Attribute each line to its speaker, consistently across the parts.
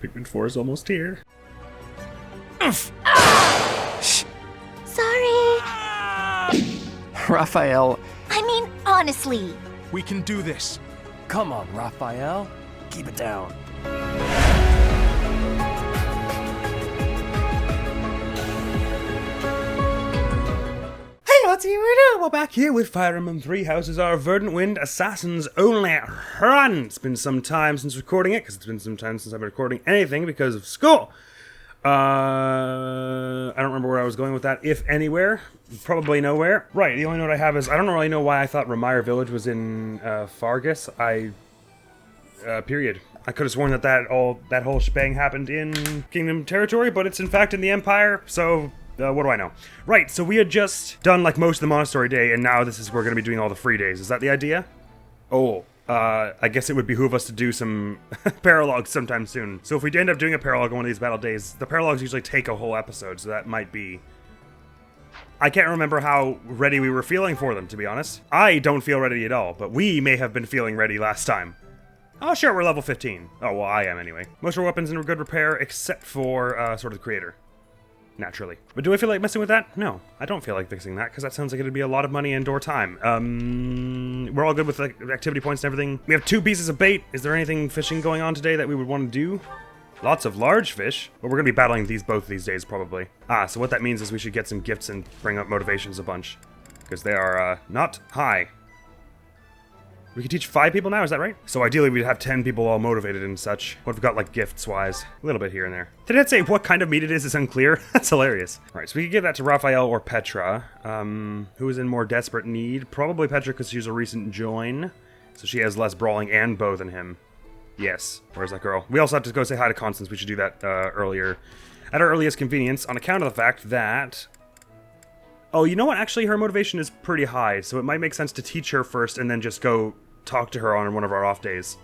Speaker 1: Pigment 4 is almost here.
Speaker 2: Sorry.
Speaker 3: Raphael,
Speaker 2: I mean, honestly.
Speaker 4: We can do this.
Speaker 3: come on, Raphael. Keep it down.
Speaker 1: Hey, what's here we do? We're back here with Fire Emblem 3 Houses, our Verdant Wind Assassins only run. It's been some time since recording it, because it's been some time since I've been recording anything because of school. I don't remember where I was going with that, if anywhere. Probably nowhere. Right, the only note I have is, I don't really know why I thought Ramire Village was in Fargus. Period. I could have sworn that whole shebang happened in Kingdom territory, but it's in fact in the Empire, so what do I know? Right, so we had just done like most of the Monastery Day, and now we're going to be doing all the free days. Is that the idea? Oh, I guess it would behoove us to do some paralogs sometime soon. So if we end up doing a paralog on one of these battle days, the paralogs usually take a whole episode, so that might be... I can't remember how ready we were feeling for them, to be honest. I don't feel ready at all, but we may have been feeling ready last time. Oh, sure, we're level 15. Oh, well, I am anyway. Most of our weapons in good repair, except for Sword of the Creator. Naturally. But do I feel like messing with that? No, I don't feel like fixing that, because that sounds like it'd be a lot of money and or time. We're all good with like, activity points and everything. We have 2 pieces of bait. Is there anything fishing going on today that we would want to do? Lots of large fish, but we're going to be battling both these days, probably. So what that means is we should get some gifts and bring up motivations a bunch, because they are not high. We can teach 5 people now, is that right? So ideally we'd have 10 people all motivated and such. What have we got, like, gifts-wise? A little bit here and there. Did it say what kind of meat it is? It's unclear. That's hilarious. Alright, so we could give that to Raphael or Petra, who is in more desperate need. Probably Petra, because she's a recent join. So she has less brawling and bow than him. Yes. Where's that girl? We also have to go say hi to Constance. We should do that earlier. At our earliest convenience, on account of the fact that... Oh, you know what? Actually, her motivation is pretty high, so it might make sense to teach her first and then just go talk to her on one of our off days.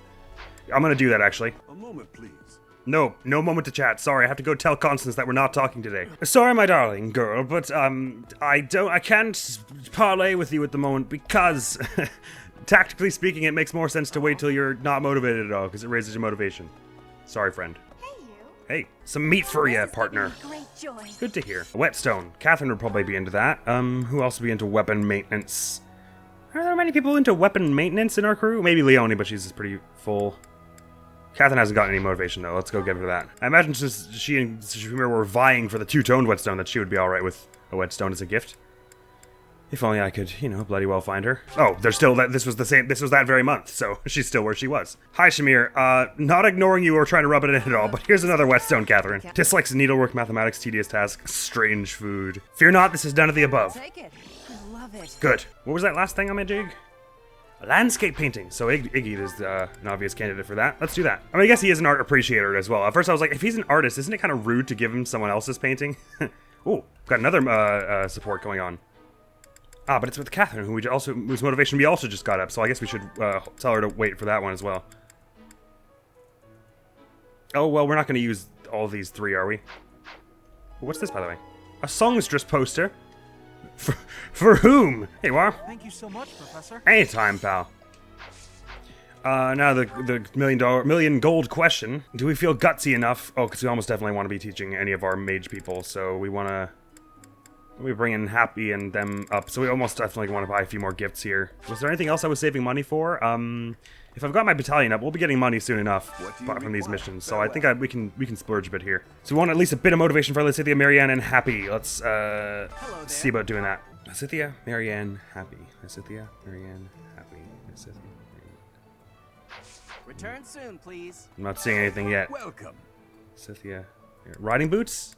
Speaker 1: I'm gonna do that, actually.
Speaker 5: A moment, please.
Speaker 1: No moment to chat. Sorry, I have to go tell Constance that we're not talking today. Sorry, my darling girl, but, I can't parlay with you at the moment because, tactically speaking, it makes more sense to wait till you're not motivated at all, because it raises your motivation. Sorry, friend. Hey, some meat for you, partner. Good to hear. Whetstone. Catherine would probably be into that. Who else would be into weapon maintenance? Are there many people into weapon maintenance in our crew? Maybe Leonie, but she's pretty full. Catherine hasn't gotten any motivation, though. Let's go give her that. I imagine since she and Shimura were vying for the 2-toned whetstone, that she would be alright with a whetstone as a gift. If only I could, bloody well find her. Oh, there's still that. This was that very month, so she's still where she was. Hi, Shamir. Not ignoring you or trying to rub it in at all, but here's another whetstone, Catherine. Dislikes needlework, mathematics, tedious task, strange food. Fear not, this is none of the above.
Speaker 6: Take it. I love it.
Speaker 1: Good. What was that last thing on my jig? A landscape painting. So Iggy is an obvious candidate for that. Let's do that. I mean, I guess he is an art appreciator as well. At first I was like, if he's an artist, isn't it kind of rude to give him someone else's painting? Ooh, got another support going on. But it's with Catherine, whose motivation we also just got up, so I guess we should tell her to wait for that one as well. Oh, well, we're not going to use all these 3, are we? What's this, by the way? A songstress poster? For whom? Here you are.
Speaker 4: Thank you so much, Professor.
Speaker 1: Anytime, pal. Now the million gold question. Do we feel gutsy enough? Oh, because we almost definitely want to be teaching any of our mage people, so we want to... We bring in Happy and them up, so we almost definitely want to buy a few more gifts here. Was there anything else I was saving money for? If I've got my battalion up, we'll be getting money soon enough from these missions, so I think we can splurge a bit here. So we want at least a bit of motivation for Lysithia, Marianne, and Happy. Let's see about doing that. Lysithia, Marianne, Happy. Lysithia, Marianne, Happy. Lysithia, Marianne.
Speaker 6: Return soon, please.
Speaker 1: I'm not seeing anything yet.
Speaker 5: Welcome.
Speaker 1: Lysithia. Riding boots?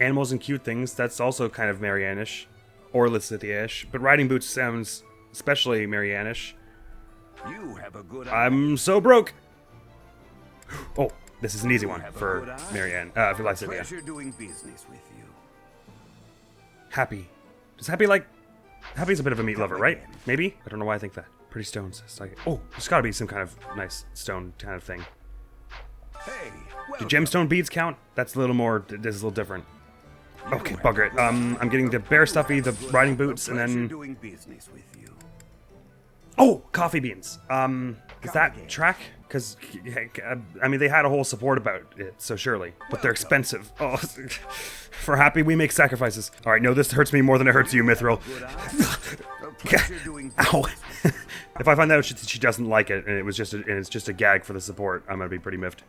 Speaker 1: Animals and cute things, that's also kind of Marianne-ish. Or Lysithia-ish. But riding boots sounds especially Marianne-ish.
Speaker 5: You have a good
Speaker 1: I'm so broke! Oh, this is an easy one for Marianne. For Lysithia.
Speaker 5: Pleasure doing business with you.
Speaker 1: Happy. Does Happy like... Happy's a bit of a meat lover, right? Maybe? I don't know why I think that. Pretty stones. It's like, oh, there's gotta be some kind of nice stone kind of thing.
Speaker 5: Hey,
Speaker 1: Do gemstone beads count? That's a little more... This is a little different. Okay, bugger it. I'm getting the bear stuffy, the riding boots, and then...
Speaker 5: doing business with you.
Speaker 1: Oh, coffee beans. Is that track? Because, I mean, they had a whole support about it, so surely. But they're expensive. Oh, for Happy, we make sacrifices. All right, no, this hurts me more than it hurts you, Mithril. Ow. If I find out she doesn't like it, and it's just a gag for the support, I'm gonna be pretty miffed.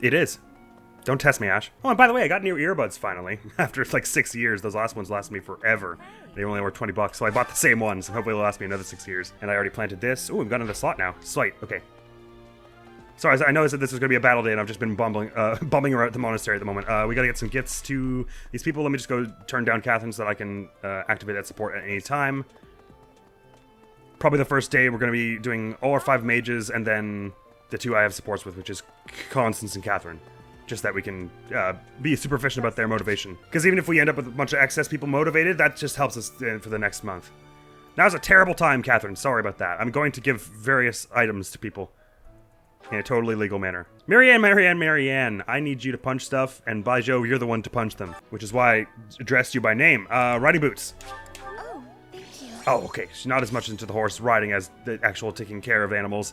Speaker 1: It is. Don't test me, Ash. Oh, and by the way, I got new earbuds finally. After like 6 years, those last ones lasted me forever. They only were $20, so I bought the same ones, and hopefully they'll last me another 6 years. And I already planted this. Ooh, we've got another slot now. Slight, okay. Sorry, I know that this was going to be a battle day, and I've just been bumming around the monastery at the moment. We got to get some gifts to these people. Let me just go turn down Catherine so that I can activate that support at any time. Probably the first day we're going to be doing all our 5 mages, and then the 2 I have supports with, which is Constance and Catherine. Just that we can be super efficient about their motivation. Because even if we end up with a bunch of excess people motivated, that just helps us for the next month. Now's a terrible time, Catherine. Sorry about that. I'm going to give various items to people in a totally legal manner. Marianne, I need you to punch stuff, and by Jove, you're the one to punch them. Which is why I addressed you by name. Riding boots.
Speaker 2: Oh, thank you.
Speaker 1: Oh, okay. She's not as much into the horse riding as the actual taking care of animals.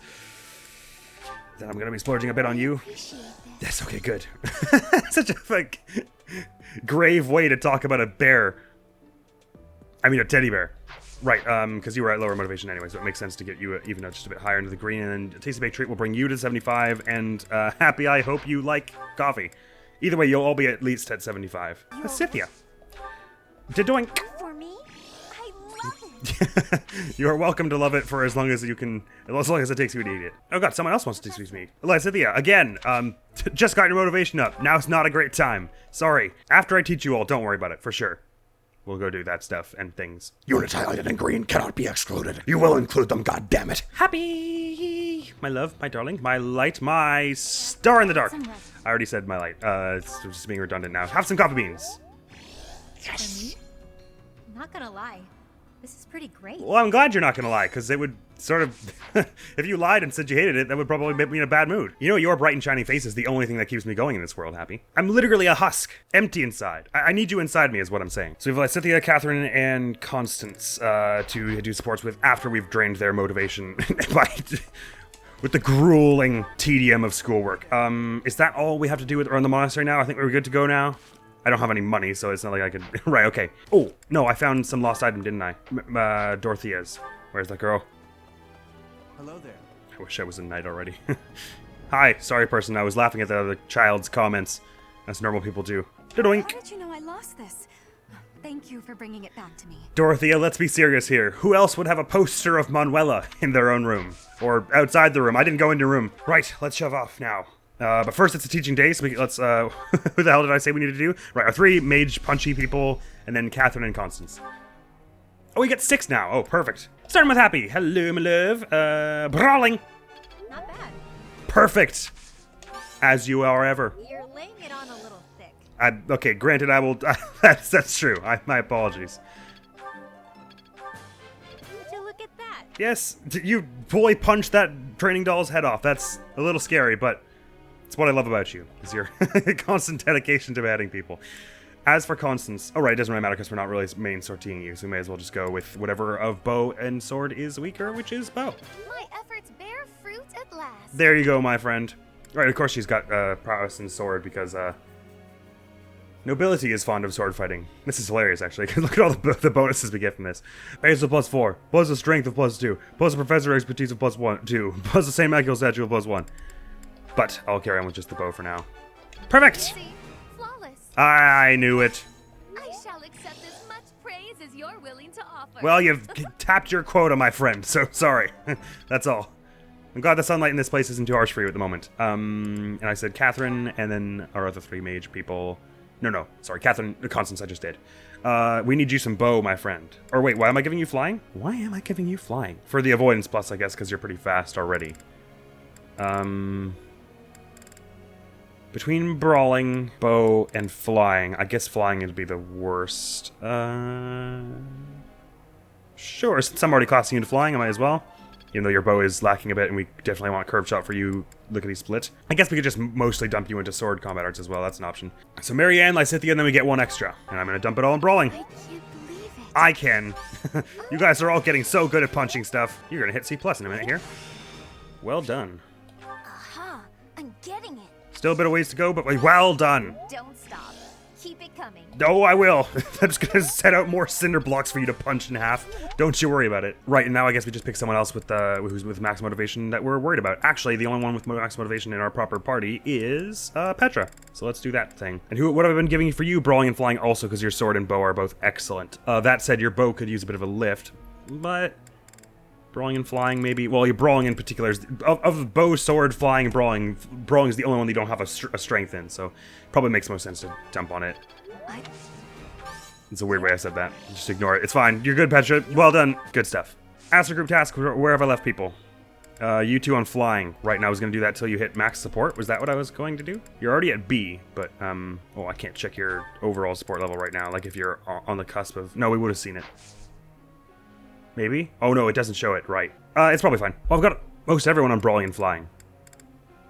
Speaker 1: Then I'm going to be splurging a bit on you.
Speaker 2: Appreciate
Speaker 1: Yes,
Speaker 2: this.
Speaker 1: okay, good. Such a, like, grave way to talk about a bear. I mean, a teddy bear. Right, because you were at lower motivation anyway, so it makes sense to get you even just a bit higher into the green, and then a tasty baked treat will bring you to 75, and Happy, I hope you like coffee. Either way, you'll all be at least at 75. Cynthia. Doink.
Speaker 2: For me? I love it.
Speaker 1: You are welcome to love it for as long as you can, as long as it takes you to eat it. Oh god, someone else wants to speak to me. Cynthia, again, just got your motivation up. Now it's not a great time. Sorry. After I teach you all, don't worry about it, for sure. We'll go do that stuff and things.
Speaker 3: Units highlighted in green cannot be excluded. You will include them, goddammit.
Speaker 1: Happy! My love, my darling, my light, my star in the dark. I already said my light. It's just being redundant now. Have some coffee beans.
Speaker 2: Yes. Not gonna lie, this is pretty great.
Speaker 1: Well, I'm glad you're not gonna lie, because it would sort of... if you lied and said you hated it, that would probably make me in a bad mood. You know, your bright and shiny face is the only thing that keeps me going in this world, Happy. I'm literally a husk. Empty inside. I need you inside me, is what I'm saying. So we've Cynthia, Catherine, and Constance to do supports with after we've drained their motivation with the grueling tedium of schoolwork. Is that all we have to do around the monastery now? I think we're good to go now. I don't have any money, so it's not like I could... Right, okay. Oh, no, I found some lost item, didn't I? Dorothea's. Where's that girl?
Speaker 4: Hello there.
Speaker 1: I wish I was in night already. Hi, sorry person, I was laughing at the other child's comments, as normal people do. Doink.
Speaker 2: How did you know I lost this? Thank you for bringing it back to me.
Speaker 1: Dorothea, let's be serious here. Who else would have a poster of Manuela in their own room? Or outside the room? I didn't go into room. Right, let's shove off now. But first, it's a teaching day, so let's, who the hell did I say we need to do? Right, our 3 mage punchy people, and then Catherine and Constance. Oh, we get 6 now. Oh, perfect. Starting with Happy. Hello, my love. Brawling.
Speaker 2: Not bad.
Speaker 1: Perfect. As you are ever.
Speaker 2: You're laying it on a little thick.
Speaker 1: Okay, granted, I will, that's true. My apologies.
Speaker 2: Would you look at that?
Speaker 1: Yes, you fully punched that training doll's head off. That's a little scary, but it's what I love about you, is your constant dedication to batting people. As for Constance, oh right, it doesn't really matter because we're not really main sorting you, so we may as well just go with whatever of bow and sword is weaker, which is bow.
Speaker 2: My efforts bear fruit at last.
Speaker 1: There you go, my friend. Right, of course she's got prowess in sword because nobility is fond of sword fighting. This is hilarious, actually, because look at all the bonuses we get from this. Base of +4, plus the strength of +2, plus the professor expertise of +2, plus the same magical statue of +1. But I'll carry on with just the bow for now. Perfect!
Speaker 2: Easy. Flawless.
Speaker 1: I knew it.
Speaker 2: I shall accept as much praise as you're willing to offer.
Speaker 1: Well, you've tapped your quota, my friend, so sorry. That's all. I'm glad the sunlight in this place isn't too harsh for you at the moment. And I said Catherine, and then our other 3 mage people. No, sorry, Catherine, Constance, I just did. We need you some bow, my friend. Or wait, why am I giving you flying? Why am I giving you flying? For the avoidance plus, I guess, because you're pretty fast already. Between brawling, bow, and flying, I guess flying would be the worst. Sure, since I'm already classing you into flying, I might as well. Even though your bow is lacking a bit, and we definitely want curve shot for you, lickety split. I guess we could just mostly dump you into sword combat arts as well, that's an option. So Marianne, Lysithia, and then we get 1 extra. And I'm gonna dump it all in brawling.
Speaker 2: I can't believe it.
Speaker 1: I can. You guys are all getting so good at punching stuff. You're gonna hit C+ in a minute here. Well done.
Speaker 2: Aha! I'm getting it.
Speaker 1: Still a bit of ways to go, but well done.
Speaker 2: Don't stop. Keep it coming.
Speaker 1: No, I will. I'm just gonna set out more cinder blocks for you to punch in half. Don't you worry about it. Right, and now I guess we just pick someone else with who's with max motivation that we're worried about. Actually, the only one with max motivation in our proper party is Petra. So let's do that thing. And what have I been giving you for you? Brawling and flying also, because your sword and bow are both excellent. That said, your bow could use a bit of a lift, but brawling and flying maybe. Well, your brawling in particular is of bow, sword, flying, and brawling. Brawling is the only one that you don't have a strength in, so probably makes most sense to dump on it. It's a weird way I said that. Just ignore it. It's fine. You're good, Petra. Well done. Good stuff. Ask group task. Where have I left people? You two on flying. Right now I was going to do that till you hit max support. Was that what I was going to do? You're already at B, but, oh, I can't check your overall support level right now. Like if you're on the cusp of... No, we would have seen it. Maybe? Oh, no, it doesn't show it. Right. It's probably fine. Well, I've got most everyone on brawling and flying.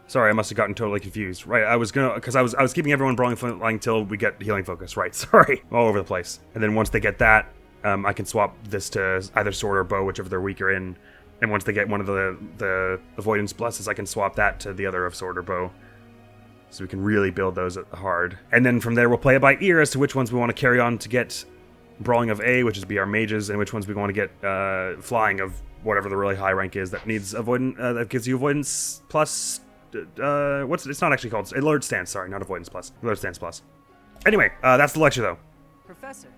Speaker 1: Sorry, I must have gotten totally confused. Right, I was keeping everyone brawling and flying until we get healing focus. Right, sorry. All over the place. And then once they get that, I can swap this to either sword or bow, whichever they're weaker in. And once they get one of the avoidance blesses, I can swap that to the other of sword or bow. So we can really build those hard. And then from there, we'll play it by ear as to which ones we want to carry on to get brawling of A, which is be our mages, and which ones we want to get flying of whatever the really high rank is that needs avoidance, that gives you avoidance plus... it's not actually called alert stance, sorry, not avoidance plus. Alert stance plus. Anyway, that's the lecture though.
Speaker 6: Professor.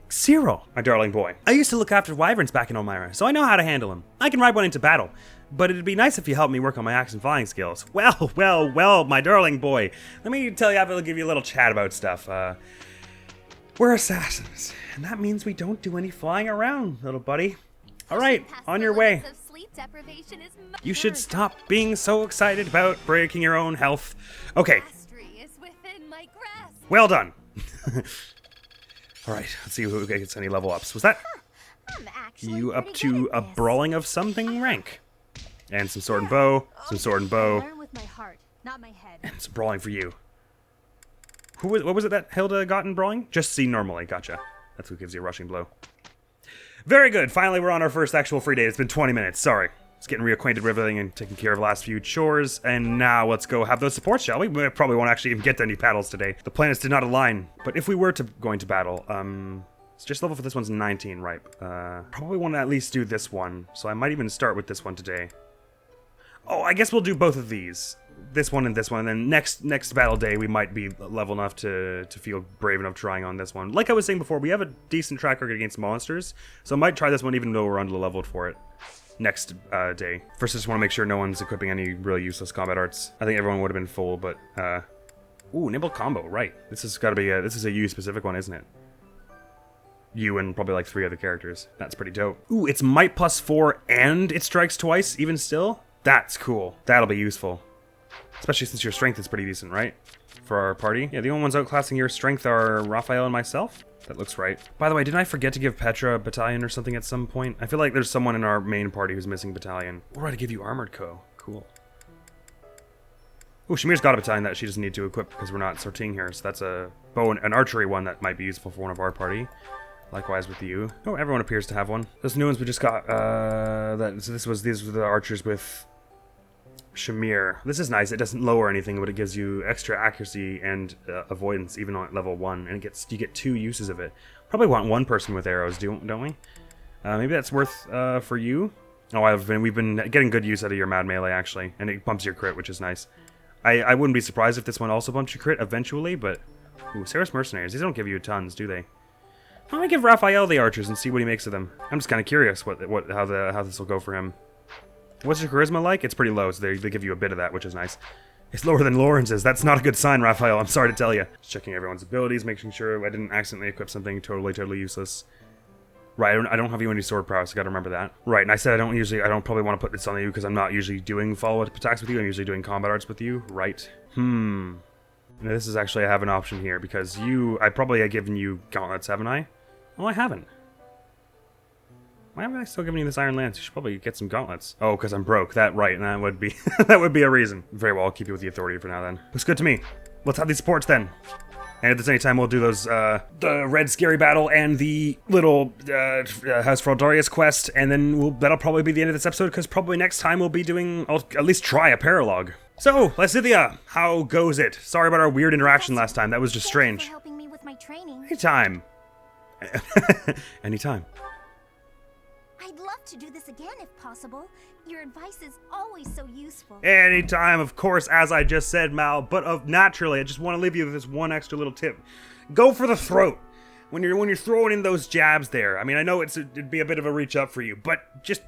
Speaker 1: Cyril, my darling boy. I used to look after wyverns back in Elmira, so I know how to handle them. I can ride one into battle, but it'd be nice if you helped me work on my axe and flying skills. Well, my darling boy. Let me tell you, I'll give you a little chat about stuff. We're assassins, and that means we don't do any flying around, little buddy. All right, on your way. You should stop being so excited about breaking your own health. Okay. Well done. All right, let's see who gets any level ups. Was that you up to a brawling of something rank? And some sword and bow, some sword and bow.
Speaker 2: Learn with my heart, not my head.
Speaker 1: And some brawling for you. What was it that Hilda got in brawling? Just C normally, gotcha. That's what gives you a rushing blow. Very good. Finally, we're on our first actual free day. It's been 20 minutes. Sorry. Just getting reacquainted with everything and taking care of the last few chores. And now let's go have those supports, shall we? We probably won't actually even get to any battles today. The planets did not align. But if we were to going to battle, it's just level for this one's 19 ripe. Probably want to at least do this one. So I might even start with this one today. Oh, I guess we'll do both of these. This one, and then next battle day we might be level enough to feel brave enough trying on this one. Like I was saying before, we have a decent track record against monsters, so I might try this one even though we're under-leveled for it next day. First, I just want to make sure no one's equipping any really useless combat arts. I think everyone would have been full, but ooh, nimble combo, right? This has got to be this is a you specific one, isn't it? You and probably like 3 other characters. That's pretty dope. Ooh, it's might +4 and it strikes twice even still. That's cool. That'll be useful. Especially since your strength is pretty decent, right? For our party. Yeah, the only ones outclassing your strength are Raphael and myself. That looks right. By the way, didn't I forget to give Petra a battalion or something at some point? I feel like there's someone in our main party who's missing battalion. Or I give you Armored Co. Cool. Oh, Shamir's got a battalion that she doesn't need to equip because we're not sorting here. So that's a bow and an archery one that might be useful for one of our party. Likewise with you. Oh, everyone appears to have one. Those new ones we just got, these were the archers with Shamir. This is nice. It doesn't lower anything, but it gives you extra accuracy and avoidance even on level 1, and you get 2 uses of it. Probably want 1 person with arrows, don't we? Maybe that's worth for you. Oh, we've been getting good use out of your mad melee actually, and it bumps your crit, which is nice. I wouldn't be surprised if this one also bumps your crit eventually, but ooh, Sarah's mercenaries. These don't give you tons, do they? Why don't I give Raphael the archers and see what he makes of them? I'm just kind of curious how this will go for him. What's your charisma like? It's pretty low, so they give you a bit of that, which is nice. It's lower than Lawrence's. That's not a good sign, Raphael. I'm sorry to tell you. Just checking everyone's abilities, making sure I didn't accidentally equip something totally useless. Right, I don't have you any sword prowess. I gotta remember that. Right, and I said I don't probably want to put this on you because I'm not usually doing follow-up attacks with you. I'm usually doing combat arts with you. Right. Now, this is actually, I have an option here because I probably have given you gauntlets, haven't I? Well, I haven't. Why haven't I still given you this Iron Lance? You should probably get some gauntlets. Oh, because I'm broke. That right, and that would be that would be a reason. Very well, I'll keep you with the authority for now then. Looks good to me. Let's have these supports then. And if there's any time, we'll do those, the red scary battle and the little, henceforth quest, and then that'll probably be the end of this episode, because probably next time we'll be doing, I'll at least try a paralogue. So, Lysithia, how goes it? Sorry about our weird interaction last time, that was just
Speaker 2: Thank you
Speaker 1: strange.
Speaker 2: for helping me with my training.
Speaker 1: Anytime. Anytime.
Speaker 2: I'd love to do this again if possible. Your advice is always so useful.
Speaker 1: Anytime, of course, as I just said, Mal, but naturally, I just want to leave you with this one extra little tip. Go for the throat. When you're throwing in those jabs there. I mean, I know it'd be a bit of a reach up for you, but just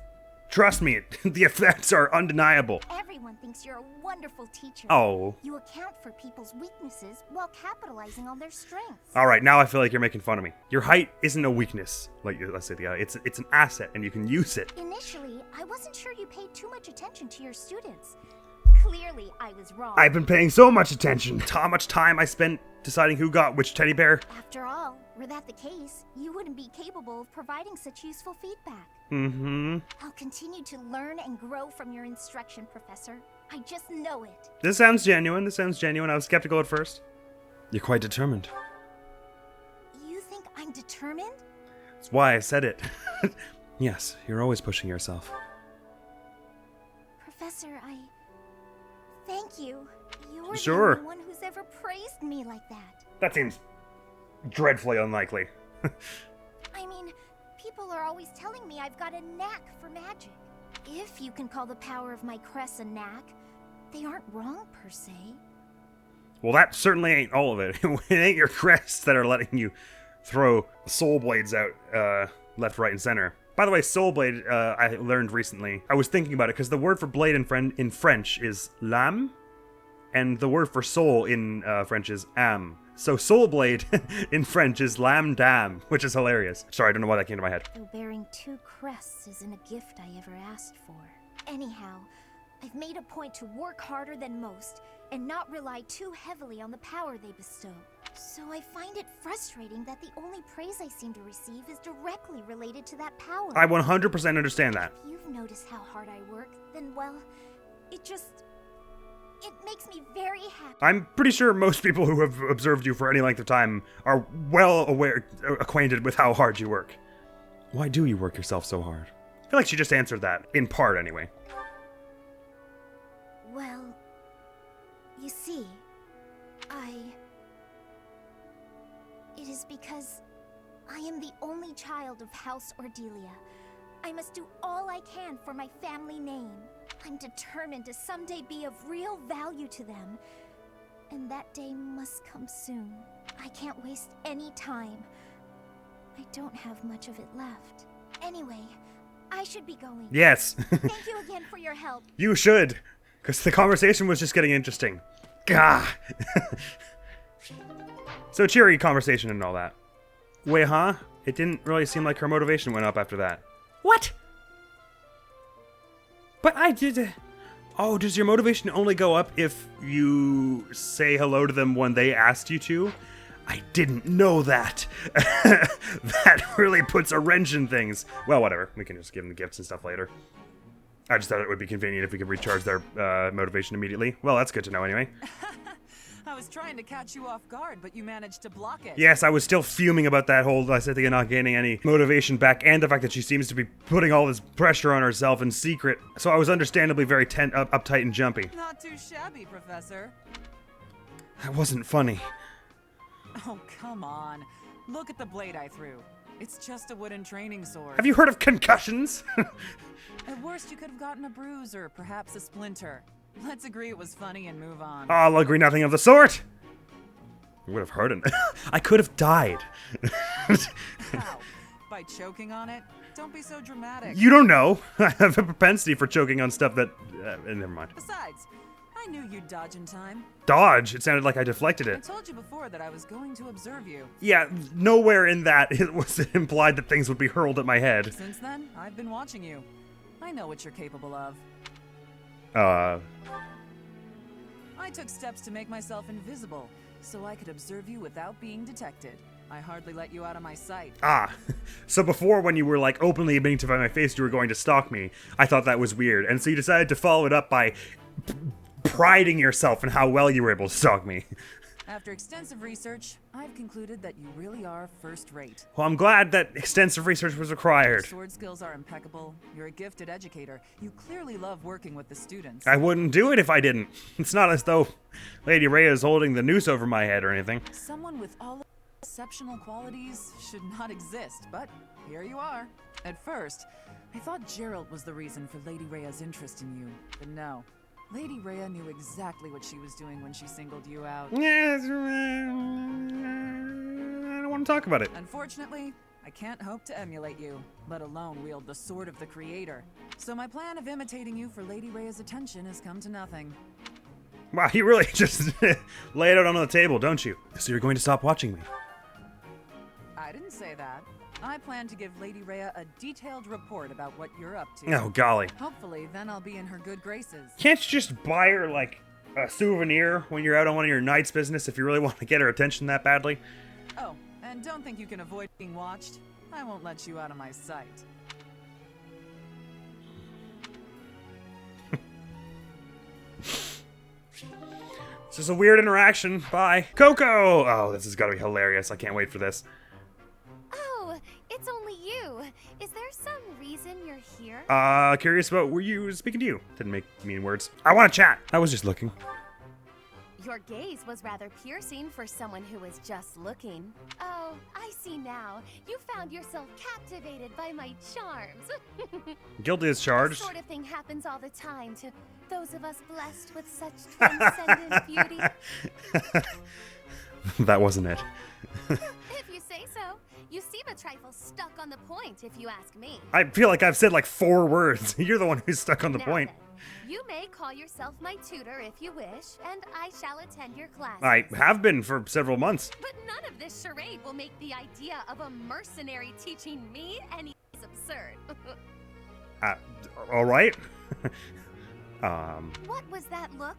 Speaker 1: trust me, the effects are undeniable.
Speaker 2: Everyone thinks you're a wonderful teacher.
Speaker 1: Oh.
Speaker 2: You account for people's weaknesses while capitalizing on their strengths.
Speaker 1: All right, now I feel like you're making fun of me. Your height isn't a weakness, like Lysithia. It's an asset, and you can use it.
Speaker 2: Initially, I wasn't sure you paid too much attention to your students. Clearly, I was wrong.
Speaker 1: I've been paying so much attention. How much time I spent deciding who got which teddy bear.
Speaker 2: After all, were that the case, you wouldn't be capable of providing such useful feedback.
Speaker 1: Mm-hmm.
Speaker 2: I'll continue to learn and grow from your instruction, Professor. I just know it.
Speaker 1: This sounds genuine. I was skeptical at first. You're quite determined.
Speaker 2: You think I'm determined?
Speaker 1: That's why I said it. Yes, you're always pushing yourself.
Speaker 2: Professor, thank you. You're
Speaker 1: Sure.
Speaker 2: the only one who's ever praised me like that.
Speaker 1: That seems dreadfully unlikely.
Speaker 2: I mean, people are always telling me I've got a knack for magic. If you can call the power of my crest a knack, they aren't wrong per se.
Speaker 1: Well, that certainly ain't all of it. It ain't your crests that are letting you throw soul blades out left, right, and center. By the way, soul blade, I learned recently. I was thinking about it, because the word for blade in French is lame, and the word for soul in French is âme. So soul blade in French is lame dame, which is hilarious. Sorry, I don't know why that came to my head.
Speaker 2: Though bearing 2 crests isn't a gift I ever asked for. Anyhow, I've made a point to work harder than most, and not rely too heavily on the power they bestow. So I find it frustrating that the only praise I seem to receive is directly related to that power.
Speaker 1: I 100% understand that.
Speaker 2: If you've noticed how hard I work, then well, it makes me very happy.
Speaker 1: I'm pretty sure most people who have observed you for any length of time are well acquainted with how hard you work. Why do you work yourself so hard? I feel like she just answered that, in part anyway.
Speaker 2: Well, you see, it is because I am the only child of House Ordelia. I must do all I can for my family name. I'm determined to someday be of real value to them. And that day must come soon. I can't waste any time. I don't have much of it left. Anyway, I should be going.
Speaker 1: Yes.
Speaker 2: Thank you again for your help.
Speaker 1: You should, because the conversation was just getting interesting. Gah. So cheery conversation and all that. Wait, huh? It didn't really seem like her motivation went up after that. What? But I did... Oh, does your motivation only go up if you say hello to them when they asked you to? I didn't know that. That really puts a wrench in things. Well, whatever. We can just give them gifts and stuff later. I just thought it would be convenient if we could recharge their motivation immediately. Well, that's good to know anyway.
Speaker 6: I was trying to catch you off guard, but you managed to block it.
Speaker 1: Yes, I was still fuming about that whole Lysithia not gaining any motivation back, and the fact that she seems to be putting all this pressure on herself in secret. So I was understandably very uptight and jumpy.
Speaker 6: Not too shabby, Professor.
Speaker 1: That wasn't funny.
Speaker 6: Oh, come on. Look at the blade I threw. It's just a wooden training sword.
Speaker 1: Have you heard of concussions?
Speaker 6: At worst, you could have gotten a bruise or perhaps a splinter. Let's agree it was funny and move on.
Speaker 1: I'll agree nothing of the sort. I would have hurt it. I could have died.
Speaker 6: How? By choking on it? Don't be so dramatic.
Speaker 1: You don't know. I have a propensity for choking on stuff that... never mind.
Speaker 6: Besides, I knew you'd dodge in time.
Speaker 1: Dodge? It sounded like I deflected
Speaker 6: I
Speaker 1: it.
Speaker 6: told you before that I was going to observe you.
Speaker 1: Yeah, nowhere in that was it implied that things would be hurled at my head.
Speaker 6: Since then, I've been watching you. I know what you're capable of. I took steps to make myself invisible, so I could observe you without being detected. I hardly let you out of my sight.
Speaker 1: Ah, so before when you were like openly admitting to my face you were going to stalk me, I thought that was weird, and so you decided to follow it up by priding yourself in how well you were able to stalk me.
Speaker 6: After extensive research, I've concluded that you really are first rate.
Speaker 1: Well, I'm glad that extensive research was
Speaker 6: Your
Speaker 1: required.
Speaker 6: sword skills are impeccable. You're a gifted educator. You clearly love working with the students.
Speaker 1: I wouldn't do it if I didn't. It's not as though Lady Rhea is holding the noose over my head or anything.
Speaker 6: Someone with all of exceptional qualities should not exist, but here you are. At first, I thought Gerald was the reason for Lady Rhea's interest in you, but no. Lady Rhea knew exactly what she was doing when she singled you out.
Speaker 1: Yes, I don't want to talk about it.
Speaker 6: Unfortunately, I can't hope to emulate you, let alone wield the sword of the Creator. So my plan of imitating you for Lady Rhea's attention has come to nothing.
Speaker 1: Wow, you really just lay it out on the table, don't you? So you're going to stop watching me?
Speaker 6: I didn't say that. I plan to give Lady Rhea a detailed report about what you're up to.
Speaker 1: Oh, golly.
Speaker 6: Hopefully, then I'll be in her good graces.
Speaker 1: Can't you just buy her, like, a souvenir when you're out on one of your knight's business if you really want to get her attention that badly?
Speaker 6: Oh, and don't think you can avoid being watched. I won't let you out of my sight.
Speaker 1: It's just a weird interaction. Bye. Coco! Oh, this has got to be hilarious. I can't wait for this.
Speaker 2: Oh, it's only you. Is there some reason you're here?
Speaker 1: Curious about were you speaking to you? Didn't make mean words. I want to chat. I was just looking.
Speaker 2: Your gaze was rather piercing for someone who was just looking. Oh, I see now. You found yourself captivated by my charms.
Speaker 1: Guilty as charged.
Speaker 2: This sort of thing happens all the time to those of us blessed with such transcendent beauty.
Speaker 1: That wasn't it.
Speaker 2: If you say so. You seem a trifle stuck on the point, if you ask me.
Speaker 1: I feel like I've said like 4 words. You're the one who's stuck on the
Speaker 2: Now
Speaker 1: point.
Speaker 2: then, you may call yourself my tutor if you wish, and I shall attend your class.
Speaker 1: I have been for several months.
Speaker 2: But none of this charade will make the idea of a mercenary teaching me any less absurd.
Speaker 1: All right.
Speaker 2: What was that look?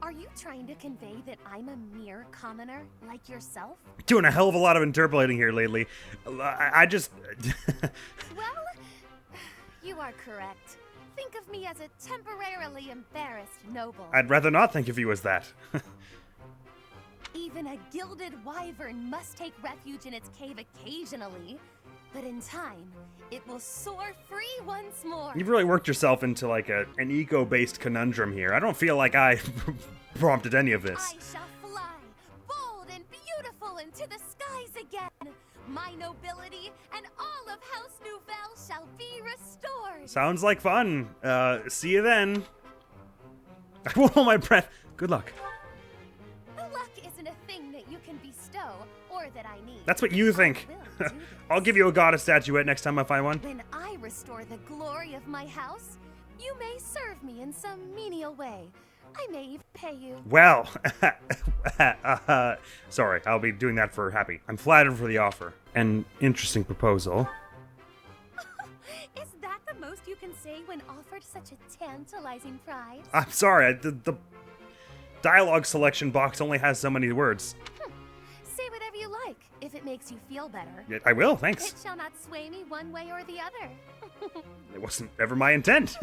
Speaker 2: Are you trying to convey that I'm a mere commoner like yourself?
Speaker 1: Doing a hell of a lot of interpolating here lately. I just...
Speaker 2: Well, you are correct. Think of me as a temporarily embarrassed noble.
Speaker 1: I'd rather not think of you as that.
Speaker 2: Even a gilded wyvern must take refuge in its cave occasionally. But in time, it will soar free once more.
Speaker 1: You've really worked yourself into like an eco-based conundrum here. I don't feel like I prompted any of this.
Speaker 2: I shall fly, bold and beautiful into the skies again. My nobility and all of House Nouvelle shall be restored.
Speaker 1: Sounds like fun. See you then. I won't hold my breath. Good luck.
Speaker 2: Luck isn't a thing that you can bestow or that I need.
Speaker 1: That's what you think.
Speaker 2: I will do this.
Speaker 1: I'll give you a goddess statuette next time I find one.
Speaker 2: When I restore the glory of my house, you may serve me in some menial way. I may even pay you.
Speaker 1: Well, sorry, I'll be doing that for Happy. I'm flattered for the offer. An interesting proposal.
Speaker 2: Is that the most you can say when offered such a tantalizing prize?
Speaker 1: I'm sorry, the dialogue selection box only has so many words.
Speaker 2: Say whatever you like, if it makes you feel better.
Speaker 1: I will, thanks.
Speaker 2: It shall not sway me one way or the other.
Speaker 1: It wasn't ever my intent.